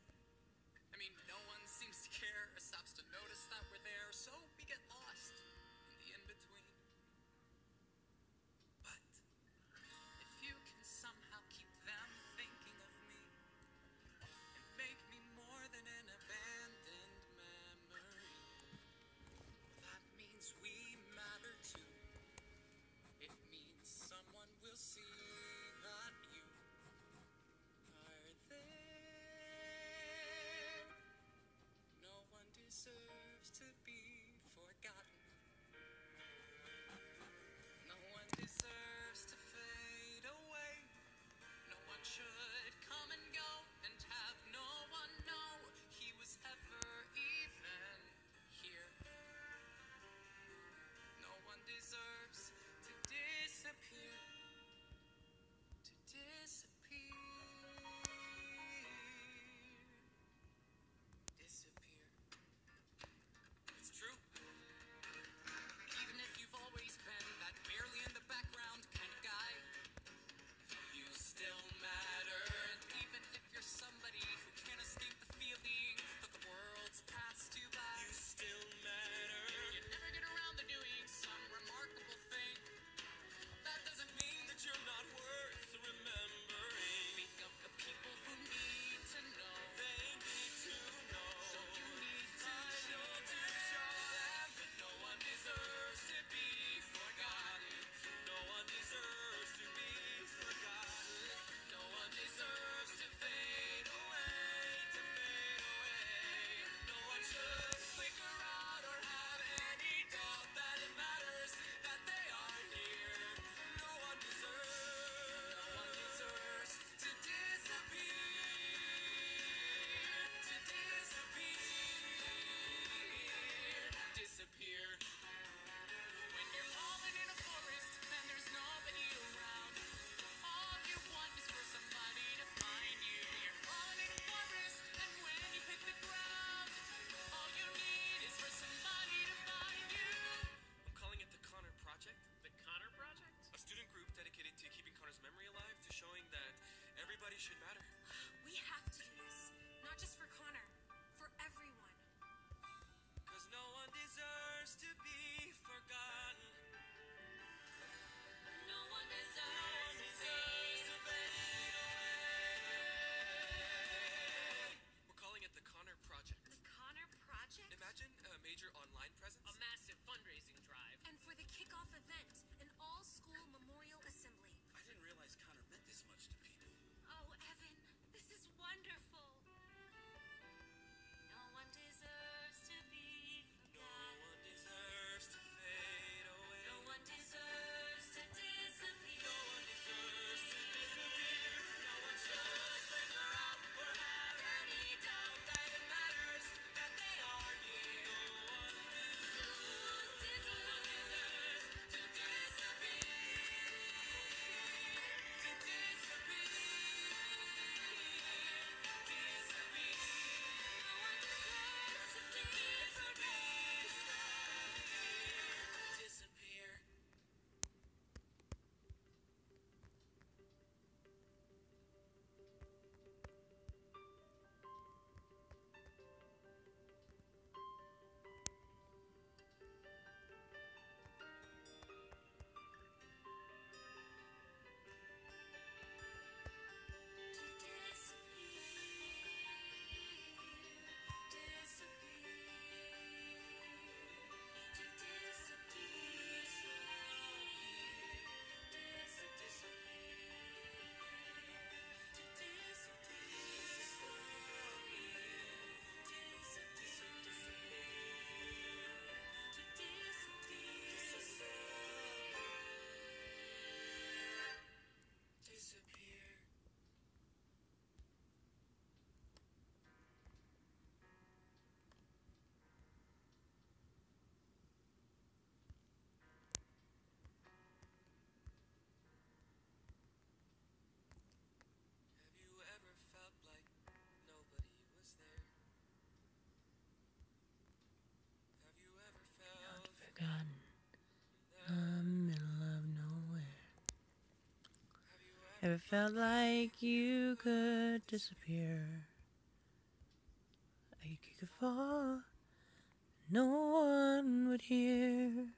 I mean, no one seems to care or stops to notice that we're there, so we get lost in the in-between. But if you can somehow keep them thinking of me and make me more than an abandoned memory, that means we matter too. It means someone will see that you are there. No one deserves to be forgotten. No one deserves to fade away. No one should come and go and have no one know he was ever even here. No one deserves to disappear. To disappear. Disappear. It's true. Even if you've always been that barely in the background kind of guy, you still matter. And even if you're somebody who can't escape the feeling that the world's passed you by, you still matter. You never get around to doing some remarkable thing. That doesn't mean that you're not worth remembering. Think of the people who need to know. They need to know. So you need to show them that no one deserves to be forgotten. No one deserves to be forgotten. No one deserves to fade away. To fade away. No one should flicker out or have any doubt that it matters that they are here. No one deserves to disappear. To disappear. Disappear. When you're falling in a forest and there's nobody around, all you want is for somebody to find you. You're falling in a forest and when you hit the ground, all you need is for somebody to find you. I'm calling it the Connor Project. The Connor Project? A student group dedicated to keeping Connor's memory alive, to showing that everybody should matter. We have to do this. Not just for Connor. For everyone. 'Cause no one deserves to be forgotten. No one No one deserves to deserves to Ever felt like you could disappear? Like you could fall, no one would hear.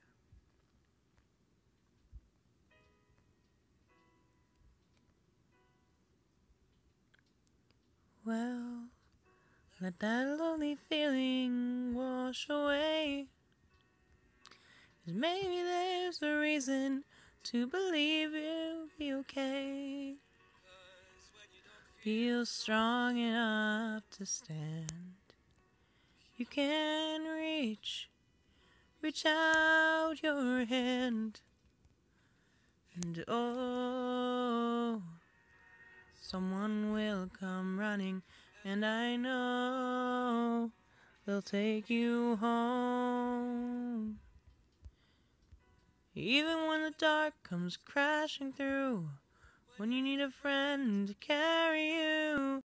Well, let that lonely feeling wash away. 'Cause maybe there's a reason to believe you'll be okay. Feel strong enough to stand. You can reach out your hand. And oh, someone will come running, and I know they'll take you home. Even when the dark comes crashing through, when you need a friend to carry you,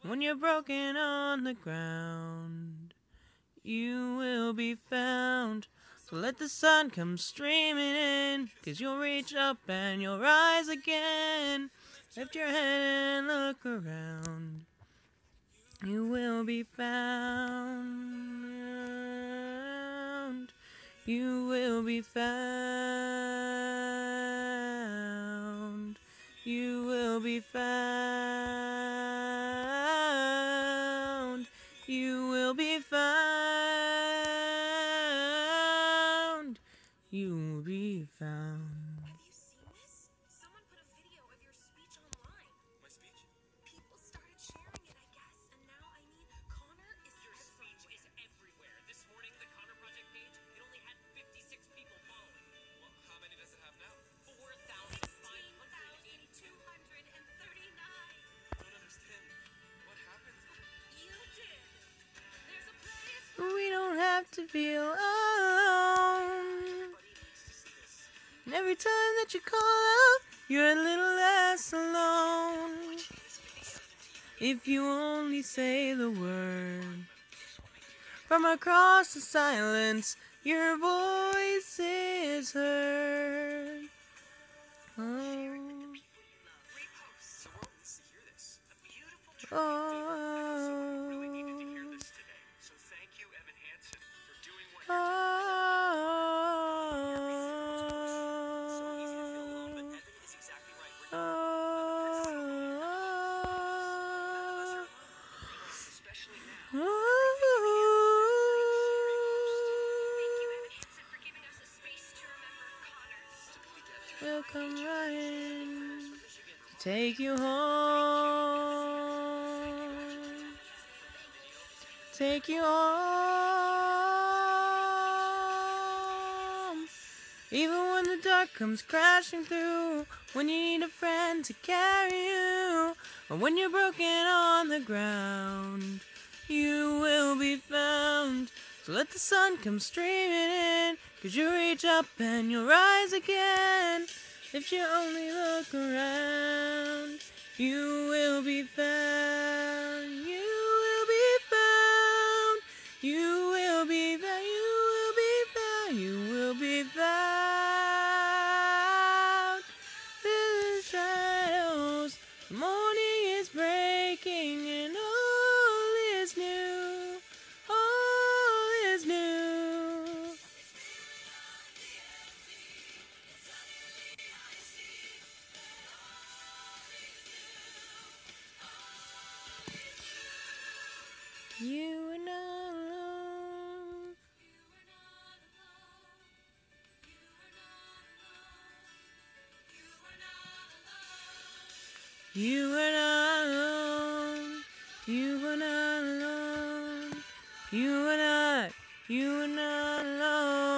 when you're broken on the ground, you will be found. So let the sun come streaming in, 'cause you'll reach up and you'll rise again. Lift your head and look around. You will be found. You will be found. You will be found. You will be found. You will be found. Have you seen this? Someone put a video of your speech online. My speech? People started sharing it, I guess. And now, Connor is Your speech is everywhere. This morning, the Connor Project page, it only had 56 people following. Well, how many does it have now? 4,582. 16,239. I don't understand. What happened? You did. There's a place We don't have to feel alone. Everybody needs to see this. And every time that you call out, you're a little less alone. If you only say the word. From across the silence, your voice is heard. Oh. The world needs to hear this. Really needed to hear Oh. this today. So thank you, Evan Hansen, for doing what Oh. So easy to feel alone, but Evan is exactly right. We're not especially now. Oh. Hansen for giving us a space to remember Connor. We'll come running to take you home. Take you home. Even when the dark comes crashing through, when you need a friend to carry you, or when you're broken on the ground, you will be found. So let the sun come streaming in, 'cause you reach up and you'll rise again. If you only look around, you will be found. You will be found. You will be found. You will be found. You will be found. Through the shadows, the morning is breaking and all is new. All is new. You are not alone. You are not alone. You are not alone. You are not. You are not alone.